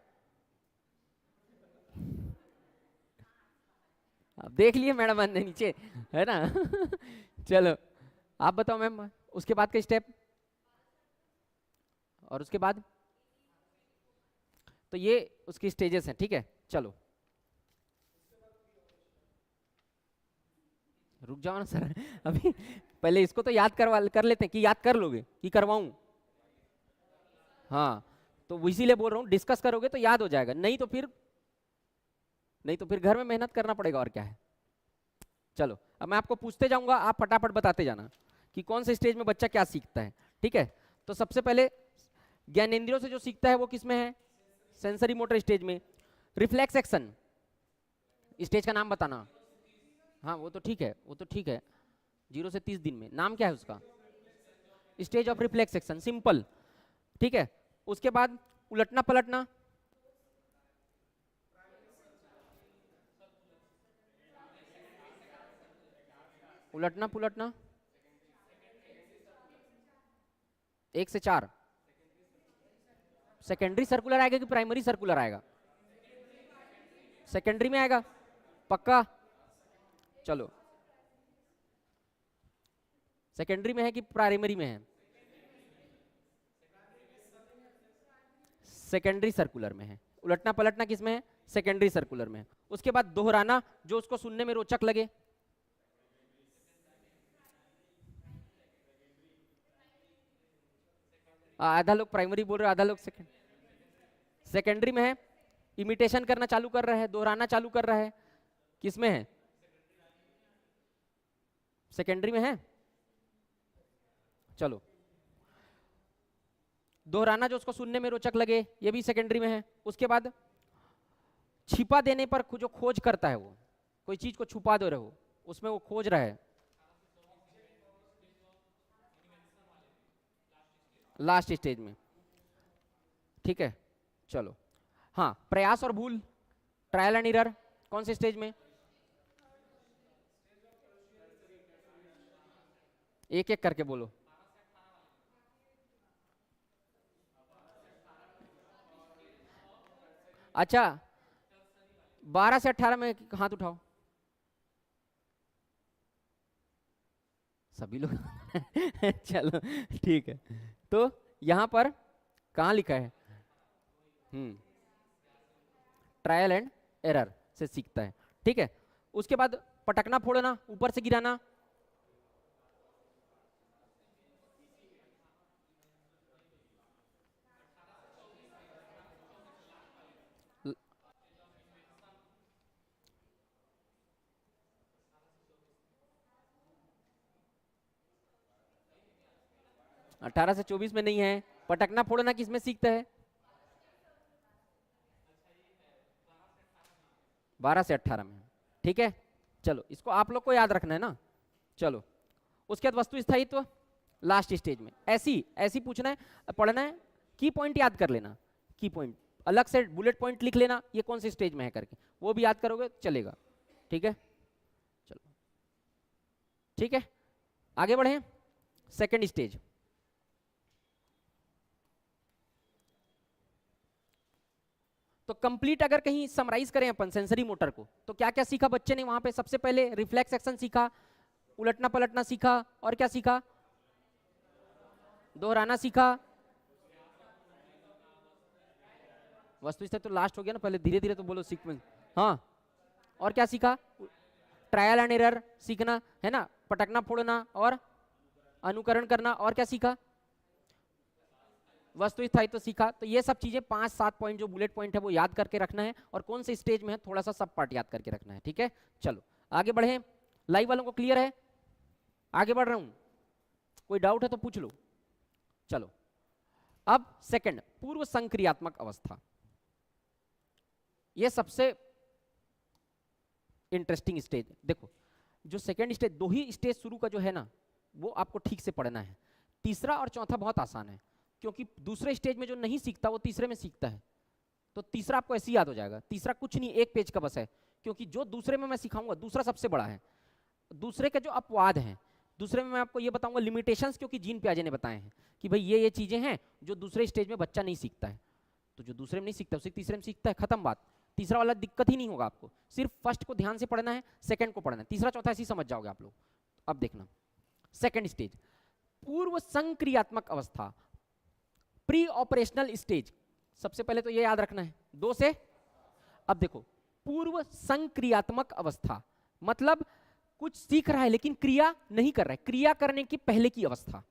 अब देख लिए मैडम ने नीचे, है ना चलो आप बताओ मैम, उसके बाद का स्टेप, और उसके बाद, तो ये उसकी स्टेजेस हैं, ठीक है। चलो रुक जाओ ना सर अभी पहले इसको तो याद कर लेते हैं, कि याद कर लोगे कि करवाऊं। हाँ, तो इसीलिए बोल रहा हूँ डिस्कस करोगे तो याद हो जाएगा, नहीं तो फिर घर में मेहनत करना पड़ेगा, और क्या है। चलो अब मैं आपको पूछते जाऊंगा, आप फटाफट बताते जाना कि कौन से स्टेज में बच्चा क्या सीखता है, ठीक है। तो सबसे पहले ज्ञानेंद्रियों से जो सीखता है वो किस में है, सेंसरी मोटर स्टेज में। रिफ्लेक्स एक्शन स्टेज का नाम बताना। हाँ वो तो ठीक है, वो तो ठीक है, 0 से 30 दिन में। नाम क्या है उसका, stage of reflex action, simple, ठीक है। उसके बाद उलटना पलटना, उलटना पुलटना 1 से 4। सेकेंडरी सर्कुलर आएगा कि प्राइमरी सर्कुलर आएगा, सेकेंडरी में आएगा पक्का। चलो सेकेंडरी में है कि प्राइमरी में है, सेकेंडरी सर्कुलर में है। उलटना पलटना किस में है, सेकेंडरी सर्कुलर में है। उसके बाद दोहराना, जो उसको सुनने में रोचक लगे, आधा लोग प्राइमरी बोल रहे हैं, आधा लोग सेकेंडरी में है। इमिटेशन करना चालू कर रहा है, दोहराना चालू कर रहा है, किसमें है, सेकेंडरी में है। चलो दोहराना, जो उसको सुनने में रोचक लगे, ये भी सेकेंडरी में है। उसके बाद छिपा देने पर जो खोज करता है, वो कोई चीज को छुपा दे रहे हो, उसमें वो खोज रहा है, लास्ट स्टेज में, ठीक है। चलो हाँ, प्रयास और भूल, ट्रायल एंड एरर, कौन से स्टेज में, एक एक करके बोलो। अच्छा 12 से 18 में हाथ उठाओ सभी लोग चलो ठीक है। तो यहां पर कहाँ लिखा है, ट्रायल एंड एरर से सीखता है, ठीक है। उसके बाद पटकना फोड़ना, ऊपर से गिराना, 18 से 24 में नहीं है। पटकना फोड़ना किसमें सीखता है? 12 से 18 में। ठीक है, चलो इसको आप लोग को याद रखना है ना। चलो उसके बाद वस्तु स्थायित्व लास्ट स्टेज में। ऐसी ऐसी पूछना है, पढ़ना है, की पॉइंट याद कर लेना, की पॉइंट अलग से बुलेट पॉइंट लिख लेना, ये कौन से स्टेज में है करके, वो भी याद करोगे चलेगा। ठीक है, चलो ठीक है, आगे बढ़े। सेकंड स्टेज, तो कंप्लीट अगर कहीं समराइज करें अपन सेंसरी मोटर को, तो क्या क्या सीखा बच्चे ने वहां पे? सबसे पहले रिफ्लेक्स एक्शन सीखा, उलटना पलटना सीखा, और क्या सीखा? दोहराना सीखा। वस्तु स्थिति तो लास्ट हो गया ना, पहले धीरे धीरे तो बोलो सीक्वेंस। हाँ, और क्या सीखा? ट्रायल एंड एरर सीखना है ना, पटकना फोड़ना और अनुकरण करना, और क्या सीखा? वस्तु स्थायित्व सीखा। तो ये सब चीजें 5-7 पॉइंट जो बुलेट पॉइंट है वो याद करके रखना है, और कौन से स्टेज में है थोड़ा सा सब पार्ट याद करके रखना है। ठीक है, चलो आगे बढ़े। लाइव वालों को क्लियर है? आगे बढ़ रहा हूं, कोई डाउट है तो पूछ लो। चलो अब सेकंड, पूर्व संक्रियात्मक अवस्था। ये सबसे इंटरेस्टिंग स्टेज। देखो जो सेकंड स्टेज, 2 ही स्टेज शुरू का जो है ना वो आपको ठीक से पढ़ना है। तीसरा और चौथा बहुत आसान है, क्योंकि दूसरे स्टेज में जो नहीं सीखता वो तीसरे में सीखता है, तो तीसरा आपको ऐसे ही याद हो जाएगा। तीसरा कुछ नहीं, 1 पेज का बस है, क्योंकि जो दूसरे में मैं सिखाऊंगा दूसरा सबसे बड़ा है। दूसरे के जो अपवाद हैं, दूसरे में मैं आपको ये बताऊंगा लिमिटेशंस, क्योंकि जीन पियाजे ने बताए हैं कि भाई ये चीजें हैं जो दूसरे स्टेज में बच्चा नहीं सीखता है, तो जो दूसरे में नहीं सीखता उसे तीसरे में सीखता है, खत्म बात। तीसरा वाला दिक्कत ही नहीं होगा आपको, सिर्फ फर्स्ट को ध्यान से पढ़ना है, सेकंड को पढ़ना है, तीसरा चौथा ऐसे ही समझ जाओगे आप लोग। अब देखना सेकंड स्टेज, पूर्व संक्रियात्मक अवस्था, प्री ऑपरेशनल स्टेज। सबसे पहले तो ये याद रखना है 2 से। अब देखो पूर्व संक्रियात्मक अवस्था मतलब कुछ सीख रहा है लेकिन क्रिया नहीं कर रहा है, क्रिया करने की पहले की अवस्था।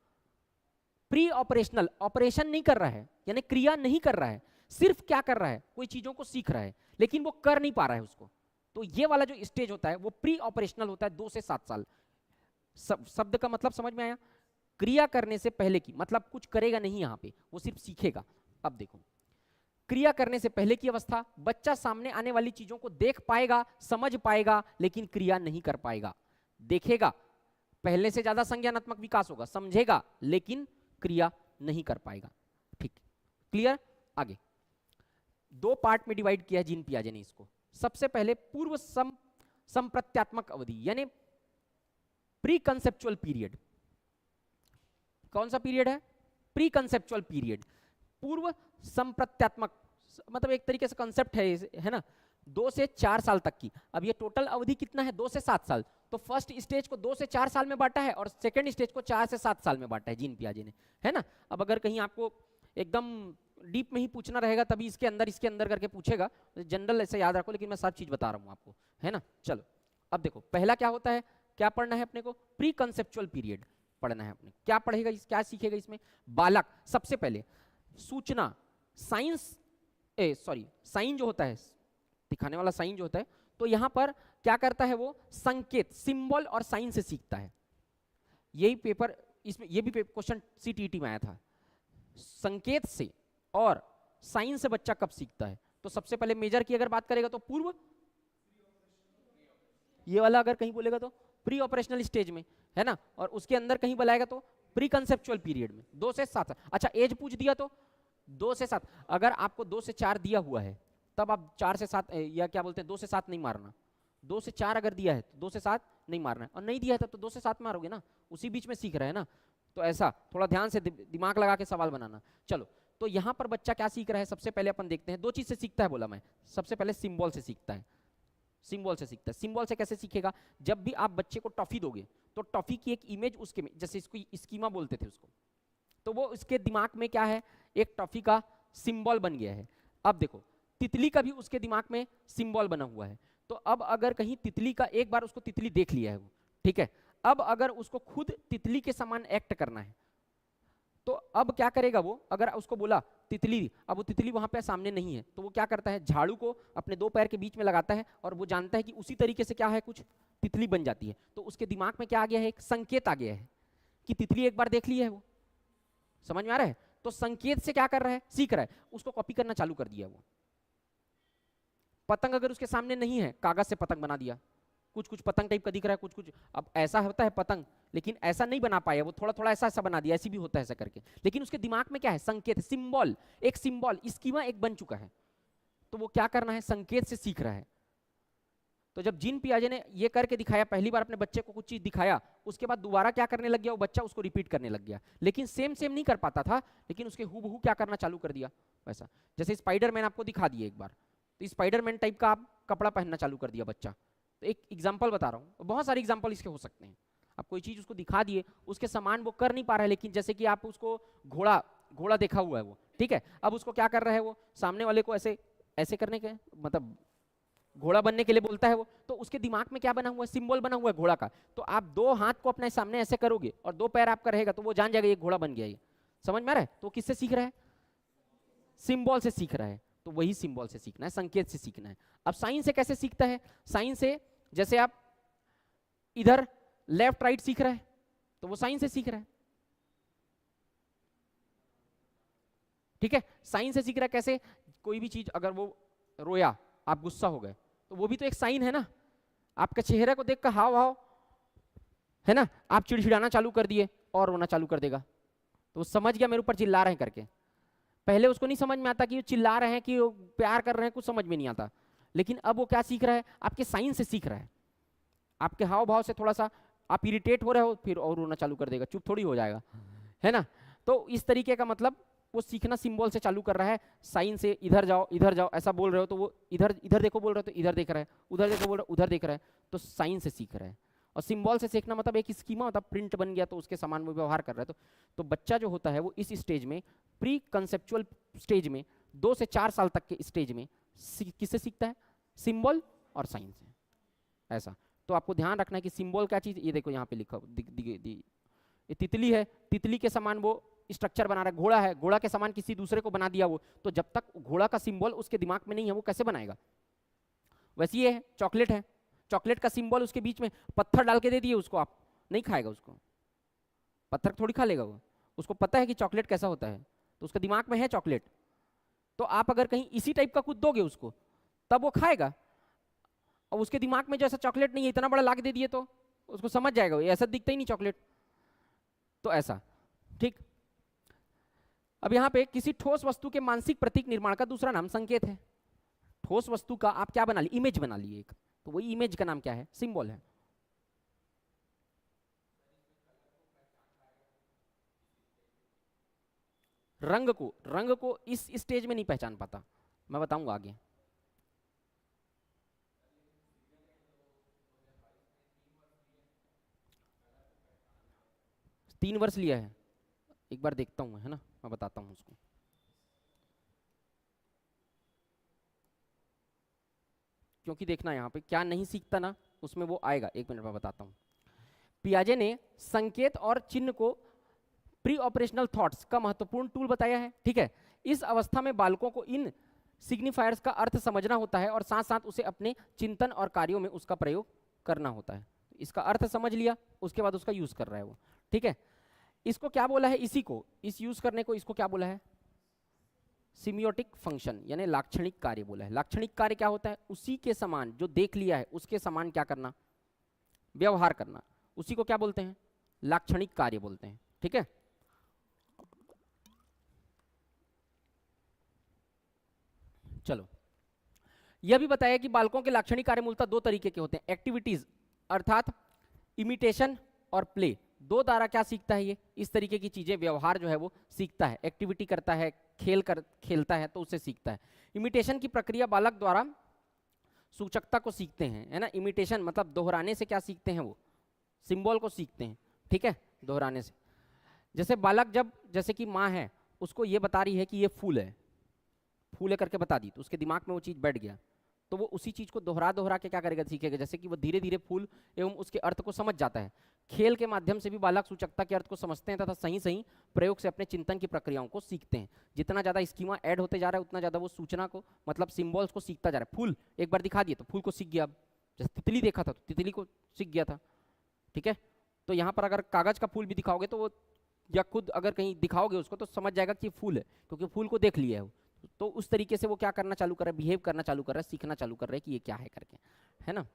प्री ऑपरेशनल, ऑपरेशन नहीं कर रहा है यानी क्रिया नहीं कर रहा है, सिर्फ क्या कर रहा है, कोई चीजों को सीख रहा है लेकिन वो कर नहीं पा रहा है उसको। तो ये वाला जो स्टेज होता है वो प्री ऑपरेशनल होता है, 2 से 7 साल। शब्द का मतलब समझ में आया? क्रिया करने से पहले की, मतलब कुछ करेगा नहीं यहाँ पे, वो सिर्फ सीखेगा। अब देखो क्रिया करने से पहले की अवस्था, बच्चा सामने आने वाली चीजों को देख पाएगा, समझ पाएगा, लेकिन क्रिया नहीं कर पाएगा। देखेगा, पहले से ज्यादा संज्ञानात्मक विकास होगा, समझेगा लेकिन क्रिया नहीं कर पाएगा। ठीक, क्लियर? आगे 2 पार्ट में डिवाइड किया है जीन पियाजे ने इसको। सबसे पहले पूर्व संप्रत्यात्मक अवधि यानी प्री कंसेप्चुअल पीरियड। कौन सा पीरियड है? Pre conceptual period. पूर्व संप्रत्यात्मक मतलब एक तरीके से कंसेप्ट है ना, 2 से 4 साल तक की। अब ये टोटल अवधि कितना है? 2 से 7 साल। तो फर्स्ट स्टेज को 2 से 4 साल में बांटा है और सेकंड स्टेज को 4 से 7 साल में बांटा है जीन पियाजे ने, है ना। अब अगर कहीं आपको एकदम डीप में ही पूछना रहेगा तभी इसके अंदर करके पूछेगा, जनरल ऐसे याद रखो, लेकिन मैं सब चीज बता रहा हूँ आपको, है ना। चलो अब देखो पहला क्या होता है, क्या पढ़ना है अपने को? प्री कंसेप्चुअल पीरियड पढ़ना है अपने। क्या पढ़ेगा, क्या सीखेगा इसमें? बालक सबसे पहले सूचना, साइन जो होता है, दिखाने वाला साइन जो होता है, तो यहां पर क्या करता है वो? संकेत, सिंबल और साइन से सीखता है। यही पेपर इसमें, ये भी क्वेश्चन सीटीईटी में आया था। संकेत से और साइन से बच्चा कब सीखता है? तो सबसे पहले मेजर की अगर बात करेगा तो पूर्व, ये वाला अगर कहीं बोलेगा तो प्री ऑपरेशनल स्टेज में, है ना। और उसके अंदर कहीं बुलाएगा तो प्री कंसेप्चुअल पीरियड में, 2 से 7। अच्छा एज पूछ दिया तो 2 से 7। अगर आपको 2 से 4 दिया हुआ है तब आप 4 से 7 या क्या बोलते हैं 2 से 7 नहीं मारना। 2 से 4 अगर दिया है तो 2 से 7 नहीं मारना है, और नहीं दिया है तब तो 2 से 7 मारोगे ना, उसी बीच में सीख रहे हैं ना। तो ऐसा थोड़ा ध्यान से दिमाग लगा के सवाल बनाना। चलो तो यहाँ पर बच्चा क्या सीख रहा है? सबसे पहले अपन देखते हैं, 2 चीज से सीखता है बोला मैं। सबसे पहले सिंबल से सीखता है, सिंबल से सीखता है। सिंबल से कैसे सीखेगा? जब भी आप बच्चे को टॉफी दोगे तो टॉफी की एक इमेज उसके में, जैसे इसको स्कीमा बोलते थे उसको, तो वो उसके दिमाग में क्या है? एक टॉफी का सिंबल बन गया है। अब देखो तितली का भी उसके दिमाग में सिंबल बना हुआ है। तो अब अगर कहीं तितली का, एक बार उसको तितली देख लिया है वो, ठीक है, अब अगर उसको खुद तितली के समान एक्ट करना है तो अब क्या करेगा वो? अगर उसको बोला तितली, अब वो तितली वहां पे सामने नहीं है, तो वो क्या करता है? झाड़ू को अपने 2 पैर के बीच में लगाता है और वो जानता है कि उसी तरीके से क्या है, कुछ तितली बन जाती है। तो उसके दिमाग में क्या आ गया है? एक संकेत आ गया है कि तितली एक बार देख ली है वो, समझ में आ रहा है? तो संकेत से क्या कर रहा है, सीख रहा है, उसको कॉपी करना चालू कर दिया वो। पतंग अगर उसके सामने नहीं है, कागज से पतंग बना दिया, कुछ कुछ पतंग टाइप का दिख रहा है, कुछ कुछ अब ऐसा होता है पतंग, लेकिन ऐसा नहीं बना पाया वो, थोड़ा थोड़ा ऐसा ऐसा बना दिया, ऐसी भी होता है ऐसा करके, लेकिन उसके दिमाग में क्या है, संकेत, सिंबल, एक सिंबल, स्कीमा एक बन चुका है, तो वो क्या करना है, संकेत से सीख रहा है। तो जब जीन पियाजे ने ये करके दिखाया, पहली बार अपने बच्चे को कुछ चीज दिखाया, उसके बाद दोबारा क्या करने लग गया वो बच्चा, उसको रिपीट करने लग गया, लेकिन सेम सेम नहीं कर पाता था, लेकिन उसके हूबहू क्या करना चालू कर दिया वैसा। जैसे स्पाइडरमैन आपको दिखा दिए एक बार, तो स्पाइडरमैन टाइप का आप कपड़ा पहनना चालू कर दिया बच्चा। तो एक एग्जाम्पल बता रहा हूँ, बहुत सारे एग्जाम्पल इसके हो सकते हैं। आप कोई चीज उसको दिखा दिए, उसके समान वो कर नहीं पा रहा है, लेकिन जैसे कि आप उसको घोड़ा घोड़ा देखा हुआ है वो, ठीक है, अब उसको क्या कर रहा है वो, सामने वाले को ऐसे ऐसे करने के, मतलब घोड़ा बनने के लिए बोलता है वो, तो उसके दिमाग में क्या बना हुआ है, सिंबल बना हुआ है घोड़ा का। तो आप दो हाथ को अपने सामने ऐसे करोगे और दो पैर आपका रहेगा, तो वो जान जाएगा ये घोड़ा बन गया, ये समझ में आ रहा है? तो किससे सीख रहा है, सिंबल से सीख रहा है। तो वही सिंबल से सीखना है, संकेत से सीखना है। अब साइन से कैसे सीखता है, साइन से जैसे आप इधर लेफ्ट राइट सीख रहा है, तो वो साइन से सीख रहा है, ठीक है, साइन से सीख रहा है। कैसे, कोई भी चीज अगर वो रोया, आप गुस्सा हो गए, तो वो भी तो एक साइन है ना, आपके चेहरे को देख कर हाव हाव है ना, आप चिड़चिड़ाना चालू कर दिए और रोना चालू कर देगा, तो वो समझ गया मेरे ऊपर चिल्ला रहे हैं करके। पहले उसको नहीं समझ में आता कि वो चिल्ला रहे हैं कि वो प्यार कर रहे हैं, कुछ समझ में नहीं आता, लेकिन अब वो क्या सीख रहा है, आपके साइन से सीख रहा है। आपके हाव भाव से थोड़ा सा आप इरिटेट हो रहे हो, फिर और रोना चालू कर देगा, चुप थोड़ी हो जाएगा, है ना। तो इस तरीके का मतलब वो सीखना सिंबल से चालू कर रहा है। साइन से इधर जाओ ऐसा बोल रहे हो, तो वो इधर इधर देखो बोल रहे हो तो इधर देख रहा है, उधर देखो बोल रहे हो उधर देख रहा है, तो साइन से सीख रहा है। और सिंबल से सीखना मतलब एक स्कीमा होता है, प्रिंट बन गया तो उसके समान वो व्यवहार कर रहा है। तो बच्चा जो होता है वो इस स्टेज में, प्री कंसेप्चुअल स्टेज में, 2 से 4 साल तक के स्टेज में किससे सीखता है, सिंबल और साइन से, ऐसा। तो आपको ध्यान रखना है कि सिंबल क्या चीज, ये देखो यहाँ पे लिखा ये तितली है, तितली के समान वो स्ट्रक्चर बना रहा है, घोड़ा है, घोड़ा के समान किसी दूसरे को बना दिया वो, तो जब तक घोड़ा का सिंबल उसके दिमाग में नहीं है वो कैसे बनाएगा। वैसे ये है, चॉकलेट है, चॉकलेट का सिंबल उसके बीच में, पत्थर डाल के दे दिए उसको, आप नहीं खाएगा उसको, पत्थर थोड़ी खा लेगा वो, उसको पता है कि चॉकलेट कैसा होता है, तो उसके दिमाग में है चॉकलेट। तो आप अगर कहीं इसी टाइप का कुछ दोगे उसको, तब वो खाएगा, और उसके दिमाग में जैसा चॉकलेट नहीं है, इतना बड़ा लाके दे दिए तो उसको समझ जाएगा वो, ऐसा दिखता ही नहीं चॉकलेट, तो ऐसा, ठीक। अब यहाँ पे किसी ठोस वस्तु के मानसिक प्रतीक निर्माण का दूसरा नाम संकेत है। ठोस वस्तु का आप क्या बना लिए, इमेज बना लिए एक, तो वही इमेज का नाम क्या है, सिंबल है। रंग को इस स्टेज में नहीं पहचान पाता, मैं बताऊंगा आगे। तीन वर्ष लिया है, एक बार देखता हूँ है ना, मैं बताता हूँ उसको। क्योंकि देखना यहाँ पे क्या नहीं सीखता ना, उसमें वो आएगा, एक मिनट में बताता हूँ। पियाजे ने संकेत और चिन्ह को प्री ऑपरेशनल थॉट्स का महत्वपूर्ण टूल बताया है, ठीक है। इस अवस्था में बालकों को इन सिग्निफायर्स का अर्थ समझना होता है और साथ साथ उसे अपने चिंतन और कार्यों में उसका प्रयोग करना होता है। इसका अर्थ समझ लिया, उसके बाद उसका यूज कर रहा है वो, ठीक है। इसको क्या बोला है, इसी को, इस यूज करने को इसको क्या बोला है, सिमियोटिक फंक्शन, यानी लाक्षणिक कार्य बोला है। लाक्षणिक कार्य क्या होता है, उसी के समान जो देख लिया है उसके समान क्या करना, व्यवहार करना, उसी को क्या बोलते हैं, लाक्षणिक कार्य बोलते हैं, ठीक है। चलो, यह भी बताया कि बालकों के लाक्षणिक कार्य मूलतः दो तरीके के होते हैं, एक्टिविटीज अर्थात इमिटेशन और प्ले। दो द्वारा क्या सीखता है ये, इस तरीके की चीजें, व्यवहार जो है वो सीखता है, एक्टिविटी करता है, खेलता है तो उससे सीखता है। इमिटेशन की प्रक्रिया बालक द्वारा सूचकता को सीखते हैं, है ना। इमिटेशन मतलब दोहराने से क्या सीखते हैं वो, सिंबल को सीखते हैं, ठीक है, दोहराने से। जैसे बालक जब, जैसे कि माँ है, उसको ये बता रही है कि ये फूल है, फूल है करके बता दी, तो उसके दिमाग में वो चीज़ बैठ गया, तो वो उसी चीज़ को दोहरा दोहरा के क्या करेगा, सीखेगा। जैसे कि वो धीरे धीरे फूल एवं उसके अर्थ को समझ जाता है। खेल के माध्यम से भी बालक सूचकता के अर्थ को समझते हैं तथा सही सही प्रयोग से अपने चिंतन की प्रक्रियाओं को सीखते हैं। जितना ज़्यादा स्कीमा ऐड होते जा रहा है उतना ज़्यादा वो सूचना को, मतलब सिम्बॉल्स को सीखता जा रहा है। फूल एक बार दिखा दिए तो फूल को सीख गया, अब जैसे तितली देखा था तो तितली को सीख गया था, ठीक है। तो यहाँ पर अगर कागज का फूल भी दिखाओगे तो वो या खुद अगर कहीं दिखाओगे उसको तो समझ जाएगा कि फूल है, क्योंकि फूल को देख लिया है वो। तो उस तरीके से वो क्या करना चालू कर रहा है, बिहेव करना चालू कर रहा है, सीखना चालू कर रहा है कि ये क्या है करके, है ना।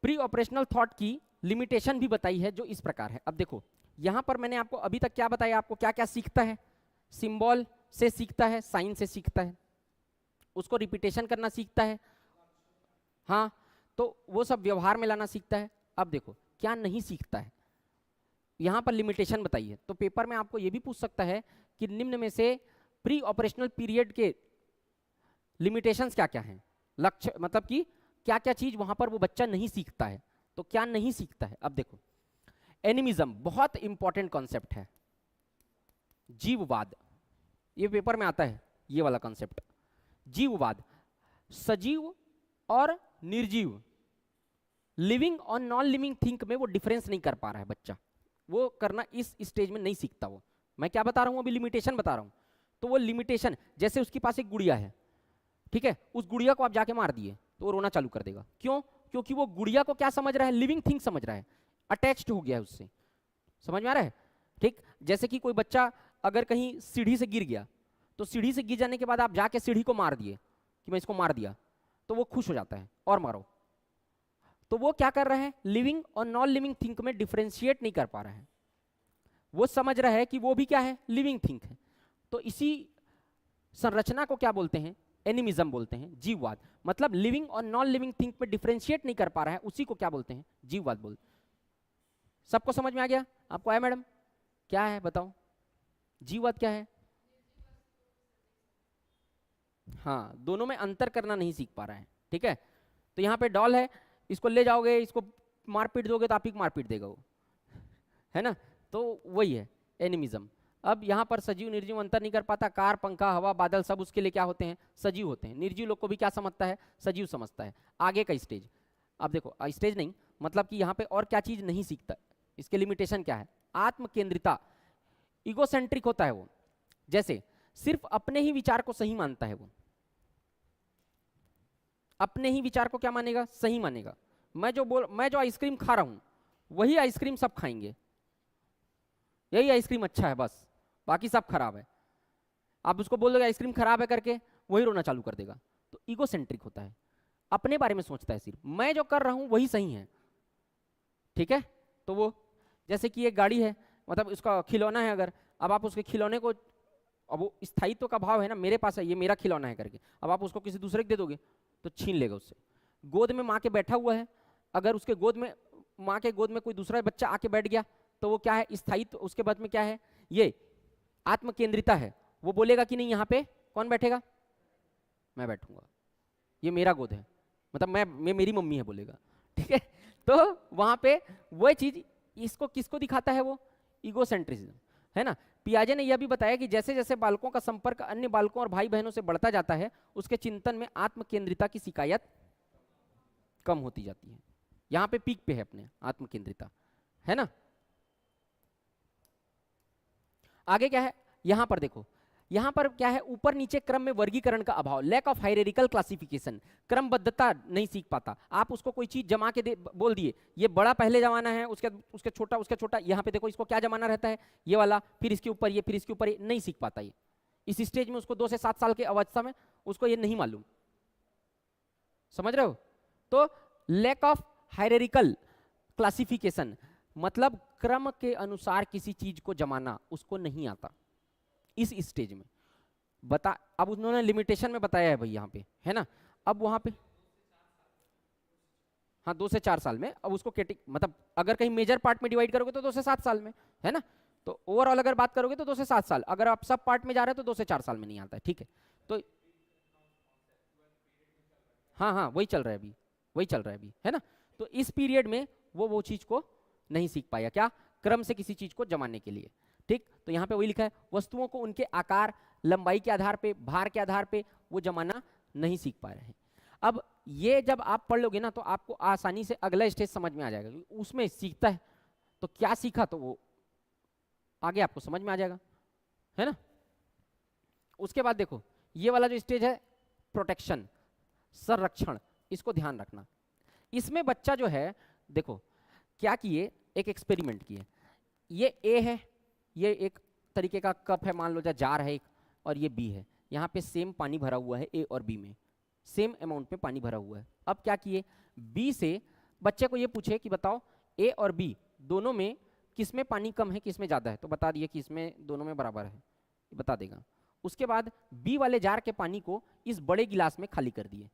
प्री ऑपरेशनल थॉट की लिमिटेशन भी बताई है जो इस प्रकार है। अब देखो यहां पर मैंने आपको अभी तक क्या बताया, आपको क्या क्या सीखता है, सिंबल से सीखता है, साइन से सीखता है, उसको रिपीटेशन करना सीखता है, हाँ, तो वो सब व्यवहार में लाना सीखता है। अब देखो क्या नहीं सीखता है, यहां पर लिमिटेशन बताई है। तो पेपर में आपको ये भी पूछ सकता है कि निम्न में से प्री ऑपरेशनल पीरियड के लिमिटेशंस क्या क्या हैं, लक्ष्य मतलब कि क्या क्या चीज वहां पर वो बच्चा नहीं सीखता है। तो क्या नहीं सीखता है, अब देखो एनिमिज्म बहुत इंपॉर्टेंट कॉन्सेप्ट है, जीववाद, ये पेपर में आता है ये वाला कॉन्सेप्ट। जीववाद, सजीव और निर्जीव, लिविंग और नॉन लिविंग थिंग में वो डिफरेंस नहीं कर पा रहा है बच्चा, वो करना इस स्टेज में नहीं सीखता वो। मैं क्या बता रहा हूं अभी, लिमिटेशन बता रहा हूं। तो वो लिमिटेशन, जैसे उसके पास एक गुड़िया है, ठीक है, उस गुड़िया को आप जाके मार दिए तो वो रोना चालू कर देगा। क्यों? क्योंकि वो गुड़िया को क्या समझ रहा है, लिविंग थिंग समझ रहा है, अटैच्ड हो गया है उससे। समझ में आ रहा है? ठीक, जैसे कि कोई बच्चा अगर कहीं सीढ़ी से गिर गया, तो सीढ़ी से गिर जाने के बाद आप जाके सीढ़ी को मार दिए कि मैं इसको मार दिया, तो वो खुश हो जाता है और मारो। तो वो क्या कर रहा है, लिविंग और नॉन लिविंग थिंग में डिफरेंशिएट नहीं कर पा रहा है, वो समझ रहा है कि वो भी क्या है, लिविंग थिंग है। तो इसी संरचना को क्या बोलते हैं, एनिमिज्म बोलते हैं, जीववाद। मतलब लिविंग और नॉन लिविंग थिंग में डिफरेंशिएट नहीं कर पा रहा है, उसी को क्या बोलते हैं, जीववाद बोलते हैं। सबको समझ में आ गया? आपको आया मैडम? क्या है बताओ, जीववाद क्या है? हाँ, दोनों में अंतर करना नहीं सीख पा रहा है, ठीक है। तो यहाँ पे डॉल है, इसको ले जाओगे, इसको मारपीट दोगे तो आप ही को मारपीट देगा वो, है ना। तो वही है एनिमिज्म। अब यहाँ पर सजीव निर्जीव अंतर नहीं कर पाता, कार पंखा हवा बादल सब उसके लिए क्या होते हैं, सजीव होते हैं। निर्जीव लोग को भी क्या समझता है, सजीव समझता है। आगे का स्टेज, अब देखो स्टेज नहीं, मतलब कि यहाँ पे और क्या चीज नहीं सीखता, इसके लिमिटेशन क्या है, आत्म केंद्रिता, इगोसेंट्रिक होता है वो, जैसे सिर्फ अपने ही विचार को सही मानता है वो, अपने ही विचार को क्या मानेगा, सही मानेगा। मैं जो आइसक्रीम खा रहा हूं वही आइसक्रीम सब खाएंगे, यही आइसक्रीम अच्छा है बस, बाकी सब खराब है। आप उसको बोल दोगे आइसक्रीम खराब है करके, वही रोना चालू कर देगा। तो ईगोसेंट्रिक होता है, अपने बारे में सोचता है, सिर्फ मैं जो कर रहा हूं वही सही है, ठीक है। तो वो जैसे कि एक गाड़ी है, मतलब उसका खिलौना है, अगर अब आप उसके खिलौने को, अब वो स्थायित्व का भाव है ना, मेरे पास है ये मेरा खिलौना है करके, अब आप उसको किसी दूसरे को दे दोगे तो छीन लेगा उससे। गोद में माँ के बैठा हुआ है, अगर उसके गोद में, माँ के गोद में कोई दूसरा बच्चा आके बैठ गया तो वो क्या है, स्थायित्व, उसके बाद में क्या है, ये आत्म केंद्रिता है। वो बोलेगा कि नहीं यहाँ पे कौन बैठेगा, मैं बैठूंगा, ये मेरा गोद है, मतलब मैं मेरी मम्मी है बोलेगा, ठीक है। तो वहां पे वह चीज, इसको किसको दिखाता है, वो ईगोसेंट्रिज्म, है ना। पियाजे ने यह भी बताया कि जैसे जैसे बालकों का संपर्क अन्य बालकों और भाई बहनों से बढ़ता जाता है, उसके चिंतन में आत्म केंद्रिता की शिकायत कम होती जाती है। यहाँ पे पीक पे है अपने आत्म केंद्रिता, है ना। आगे क्या है, यहां पर देखो, यहां पर क्या है, ऊपर नीचे क्रम में वर्गीकरण का अभाव, लैक ऑफ हायरार्किकल क्लासिफिकेशन, क्रमबद्धता नहीं सीख पाता। आप उसको कोई चीज जमा के बोल दिए, ये बड़ा पहले जमाना है, उसके छोटा, उसके छोटा, यहाँ पे देखो इसको क्या जमाना रहता है, ये वाला, फिर इसके ऊपर ये, फिर इसके ऊपर ये, नहीं सीख पाता ये। इस स्टेज में उसको 2 से 7 साल के अवस्था में उसको ये नहीं मालूम, समझ रहे हो। तो लैक ऑफ हायरार्किकल क्लासिफिकेशन, मतलब क्रम के अनुसार किसी चीज को जमाना उसको नहीं आता इस स्टेज में। बता, अब उन्होंने लिमिटेशन में बताया है भाई यहाँ पे, है ना। अब वहां पे हाँ 2 से 4 साल में, अब उसको मतलब अगर कहीं मेजर पार्ट में डिवाइड करोगे तो 2 से 7 साल में, है ना। तो ओवरऑल अगर बात करोगे तो 2 से 7 साल, अगर आप सब पार्ट में जा रहे हो तो 2 से 4 साल में नहीं आता है, ठीक है। तो हाँ हाँ वही चल रहा है अभी, वही चल रहा है अभी, है ना। तो इस पीरियड में वो चीज को नहीं सीख पाया, क्या, क्रम से किसी चीज को जमाने के लिए, ठीक। तो यहाँ पे वही लिखा है, वस्तुओं को उनके आकार लंबाई के आधार पे, भार के आधार पे वो जमाना नहीं सीख पा रहे हैं। अब ये जब आप पढ़ लोगे ना तो आपको आसानी से अगला स्टेज समझ में आ जाएगा, उसमें सीखता है तो क्या सीखा, तो वो आगे आपको समझ में आ जाएगा, है ना। उसके बाद देखो ये वाला जो स्टेज है, प्रोटेक्शन, संरक्षण, इसको ध्यान रखना। इसमें बच्चा जो है, देखो क्या किए, एक एक्सपेरिमेंट किए, ये ए है, ये एक तरीके का कप है, मान लो जार है एक, और ये बी है। यहाँ पे सेम पानी भरा हुआ है ए और बी में, सेम अमाउंट में पानी भरा हुआ है। अब क्या किए, बी से बच्चे को ये पूछे कि बताओ ए और बी दोनों में किसमें पानी कम है किसमें ज़्यादा है, तो बता दिए कि इसमें दोनों में बराबर है, बता देगा। उसके बाद बी वाले जार के पानी को इस बड़े गिलास में खाली कर दिए,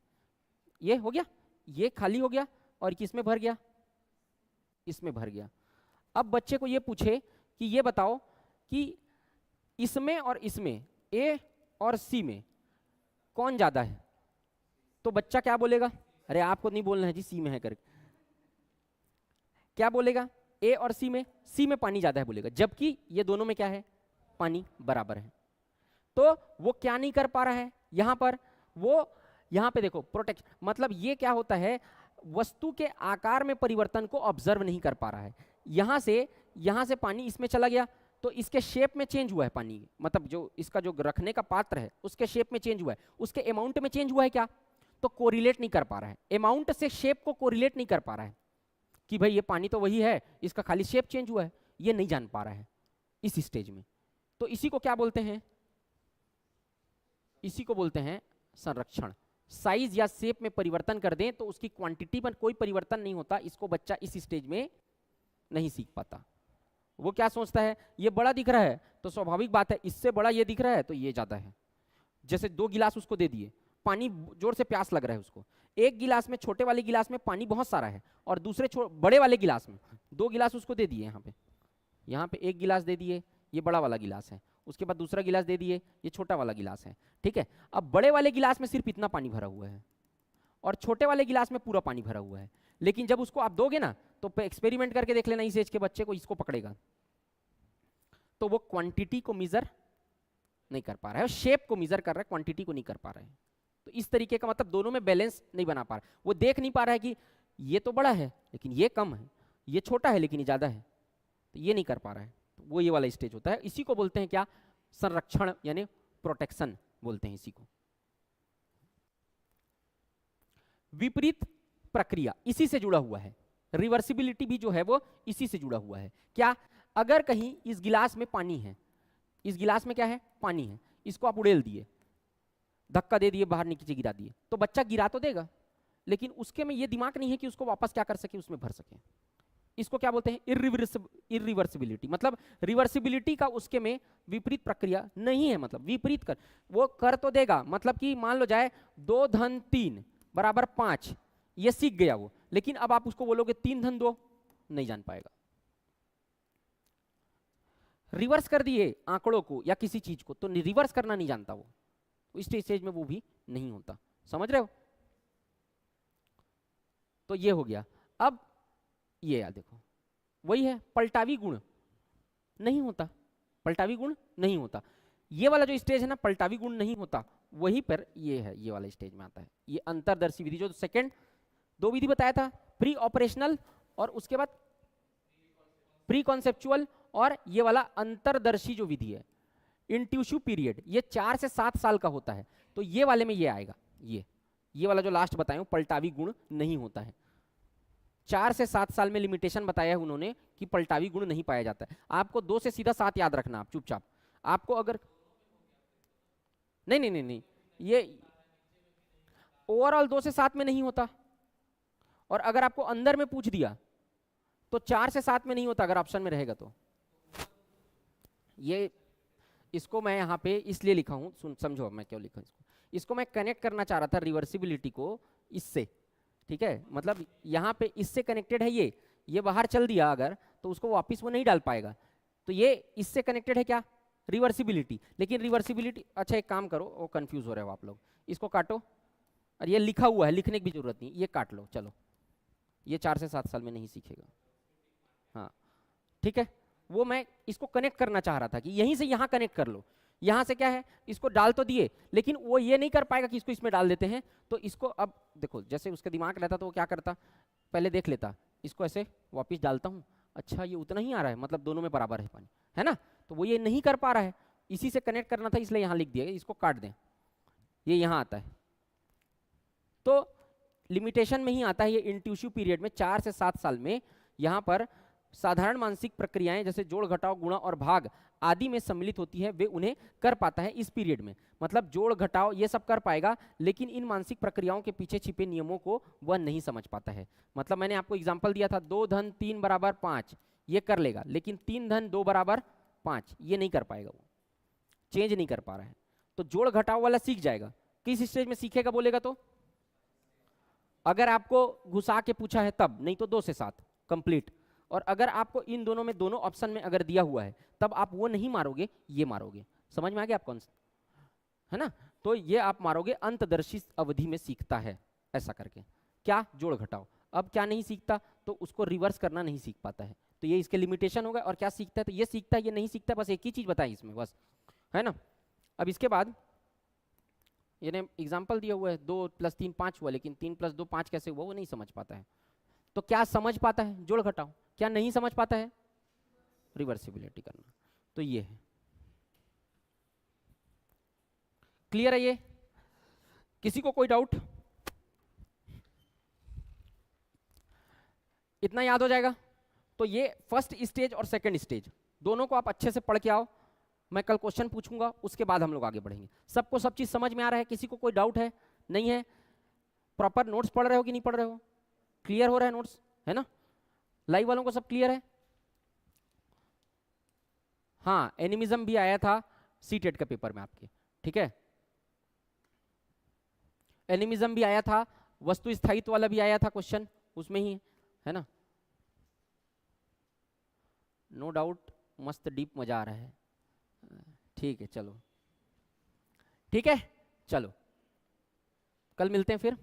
ये हो गया, ये खाली हो गया, और किसमें भर गया, इसमें भर गया। अब बच्चे को ये पूछे कि ये बताओ कि इसमें और इसमें ए और सी में कौन ज्यादा है, तो बच्चा क्या बोलेगा, अरे आपको नहीं बोलना है जी, सी में है करके, क्या बोलेगा, ए और सी में पानी ज्यादा है बोलेगा, जबकि ये दोनों में क्या है, पानी बराबर है। तो वो क्या नहीं कर पा रहा है यहां पर, वो यहां पे देखो प्रोटेक्ट, मतलब ये क्या होता है, वस्तु के आकार में परिवर्तन को ऑब्जर्व नहीं कर पा रहा है। यहां से पानी इसमें चला गया तो इसके शेप में चेंज हुआ है पानी, मतलब जो इसका जो रखने का पात्र है उसके शेप में चेंज हुआ है, उसके अमाउंट में चेंज हुआ है क्या, तो कोरिलेट नहीं कर पा रहा है, अमाउंट से शेप को कोरिलेट नहीं कर पा रहा है कि भाई ये पानी तो वही है, इसका खाली शेप चेंज हुआ है, ये नहीं जान पा रहा है इस स्टेज में। तो इसी को क्या बोलते हैं, इसी को बोलते हैं संरक्षण। साइज या शेप में परिवर्तन कर दें तो उसकी क्वांटिटी में कोई परिवर्तन नहीं होता, इसको बच्चा इस स्टेज में नहीं सीख पाता। वो क्या सोचता है, ये बड़ा दिख रहा है तो स्वाभाविक बात है इससे बड़ा ये दिख रहा है तो ये ज्यादा है। जैसे 2 गिलास उसको दे दिए, पानी जोर से प्यास लग रहा है उसको, एक गिलास में, छोटे वाले गिलास में पानी बहुत सारा है, और दूसरे बड़े वाले गिलास में 2 गिलास उसको दे दिए, यहाँ पे 1 गिलास दे दिए, ये बड़ा वाला गिलास है, उसके बाद दूसरा गिलास दे दिए, ये छोटा वाला गिलास है, ठीक है। अब बड़े वाले गिलास में सिर्फ इतना पानी भरा हुआ है और छोटे वाले गिलास में पूरा पानी भरा हुआ है, लेकिन जब उसको आप दोगे ना तो एक्सपेरिमेंट करके देख लेना, इस एज के बच्चे को इसको पकड़ेगा तो वो क्वांटिटी को मेजर नहीं कर पा रहा है, शेप को मेजर कर रहा है, क्वांटिटी को नहीं कर पा रहा है। तो इस तरीके का मतलब दोनों में बैलेंस नहीं बना पा रहा, वो देख नहीं पा रहा है कि ये तो बड़ा है लेकिन ये कम है, ये छोटा है लेकिन ये ज्यादा है, तो ये नहीं कर पा रहा है। तो वो ये वाला स्टेज होता है, इसी को बोलते हैं क्या, संरक्षण यानी प्रोटेक्शन बोलते हैं इसी को। विपरीत प्रक्रिया इसी से जुड़ा हुआ है, रिवर्सिबिलिटी भी जो है वो इसी से जुड़ा हुआ है। क्या, अगर कहीं इस गिलास में पानी है, इस गिलास में क्या है, पानी है, इसको आप उड़ेल दिए, धक्का दे दिए, बाहर नीचे गिरा दिए, तो बच्चा गिरा तो देगा लेकिन उसके में ये दिमाग नहीं है कि उसको वापस क्या कर सके, उसमें भर सके। इसको क्या बोलते हैं, इरिवर्सिबिलिटी, मतलब रिवर्सिबिलिटी का उसके में विपरीत प्रक्रिया नहीं है, मतलब विपरीत कर, वो कर तो देगा, मतलब कि मान लो जाए 2 धन 3 बराबर 5, ये सीख गया वो, लेकिन अब आप उसको बोलोगे 3 धन 2, नहीं जान पाएगा। रिवर्स कर दिए आंकड़ों को या किसी चीज को तो रिवर्स करना नहीं जानता वो, इस स्टेज में वो भी नहीं होता, समझ रहे हो। तो ये हो गया। अब ये याद देखो, वही है, पलटावी गुण नहीं होता, पलटावी गुण नहीं होता, ये वाला जो स्टेज है ना, पलटावी गुण नहीं होता, वहीं पर ये है, ये वाला स्टेज में आता है। ये अंतरदर्शी विधि, जो सेकंड 2 विधि बताया था, प्री ऑपरेशनल और उसके बाद प्री कॉन्सेप्चुअल, और ये वाला अंतरदर्शी जो विधि है, इंट्यूसिव पीरियड, ये 4 से 7 साल का होता है। तो ये वाले में ये आएगा, ये वाला जो लास्ट बताया हूं, पलटावी गुण नहीं होता है। 4 से 7 साल में लिमिटेशन बताया है उन्होंने कि पलटावी गुण नहीं पाया जाता है। आपको 2 से सीधा 7 याद रखना, आप चुपचाप, आपको अगर नहीं, ये ओवरऑल 2 से 7 में नहीं होता, और अगर आपको अंदर में पूछ दिया तो 4 से 7 में नहीं होता, अगर ऑप्शन में रहेगा तो। ये इसको मैं यहाँ पे इसलिए लिखा हूँ, समझो मैं क्यों लिखा इसको मैं कनेक्ट करना चाह रहा था रिवर्सिबिलिटी को इससे, ठीक है, मतलब यहाँ पे इससे कनेक्टेड है, ये बाहर चल दिया अगर तो उसको वापस वो नहीं डाल पाएगा, तो ये इससे कनेक्टेड है क्या, रिवर्सिबिलिटी। लेकिन रिवर्सिबिलिटी, अच्छा एक काम करो, वो कंफ्यूज हो रहे हो आप लोग, इसको काटो, और ये लिखा हुआ है, लिखने की भी जरूरत नहीं, ये काट लो, चलो, ये 4 से 7 साल में नहीं सीखेगा। हाँ ठीक है, वो मैं इसको कनेक्ट करना चाह रहा था कि यहीं से यहाँ कनेक्ट कर लो, यहाँ से क्या है, इसको डाल तो दिए, लेकिन वो ये नहीं कर पाएगा कि इसको इसमें डाल देते हैं, तो इसको अब देखो, जैसे उसका दिमाग रहता तो वो क्या करता, पहले देख लेता, इसको ऐसे वापस डालता हूँ, अच्छा ये उतना ही आ रहा है, मतलब दोनों में बराबर है पानी, है ना, तो वो ये नहीं कर पा रहा है, इसी से कनेक्ट करना था, इसलिए यहाँ लिख दिया, इसको काट दें, ये यहाँ आता है। तो लिमिटेशन में ही आता है ये इंट्यूसिव पीरियड में, 4 से 7 साल में यहाँ पर साधारण मानसिक प्रक्रियाएं जैसे जोड़ घटाव गुणा और भाग आदि में सम्मिलित होती है वे उन्हें कर पाता है इस पीरियड में। मतलब जोड़ घटाव ये सब कर पाएगा, लेकिन इन मानसिक प्रक्रियाओं के पीछे छिपे नियमों को वह नहीं समझ पाता है। मतलब मैंने आपको एग्जांपल दिया था 2 धन 3 बराबर 5, ये कर लेगा, लेकिन 3 धन 2 बराबर 5 ये नहीं कर पाएगा, वो चेंज नहीं कर पा रहा है। तो जोड़ घटाव वाला सीख जाएगा। किस स्टेज में सीखेगा बोलेगा तो? अगर आपको घुसा के पूछा है तब, नहीं तो 2 से 7 कंप्लीट। और अगर आपको इन दोनों में दोनों ऑप्शन में अगर दिया हुआ है तब आप वो नहीं मारोगे, ये मारोगे। समझ में आ गया आप कौन सा, है ना? तो ये आप मारोगे अंतदर्शी अवधि में सीखता है, ऐसा करके। क्या? जोड़ घटाव। अब क्या नहीं सीखता? तो उसको रिवर्स करना नहीं सीख पाता है, तो ये इसके लिमिटेशन होगा। और क्या सीखता है? तो ये सीखता है, ये नहीं सीखता। बस एक ही चीज बताई इसमें, बस, है ना? अब इसके बाद ये एग्जाम्पल दिया हुआ है 2 + 3 5 हुआ, लेकिन 3 + 2 5 कैसे हुआ वो नहीं समझ पाता है। तो क्या समझ पाता है? जोड़ घटाव। क्या नहीं समझ पाता है? रिवर्सिबिलिटी करना। तो ये है, क्लियर है ये? किसी को कोई डाउट? इतना याद हो जाएगा? तो ये फर्स्ट स्टेज और सेकंड स्टेज दोनों को आप अच्छे से पढ़ के आओ। मैं कल क्वेश्चन पूछूंगा, उसके बाद हम लोग आगे बढ़ेंगे। सबको सब चीज समझ में आ रहा है? किसी को कोई डाउट है? नहीं है? प्रॉपर नोट्स पढ़ रहे हो कि नहीं पढ़ रहे हो? क्लियर हो रहा है नोट्स, है ना? लाइव वालों को सब क्लियर है? हाँ, एनिमिज्म भी आया था सीटेट के पेपर में आपके, ठीक है? एनिमिज्म भी आया था, वस्तु स्थायित्व वाला भी आया था क्वेश्चन, उसमें ही है ना? नो डाउट, मस्त डीप मजा आ रहा है। ठीक है, चलो, ठीक है, चलो, कल मिलते हैं फिर।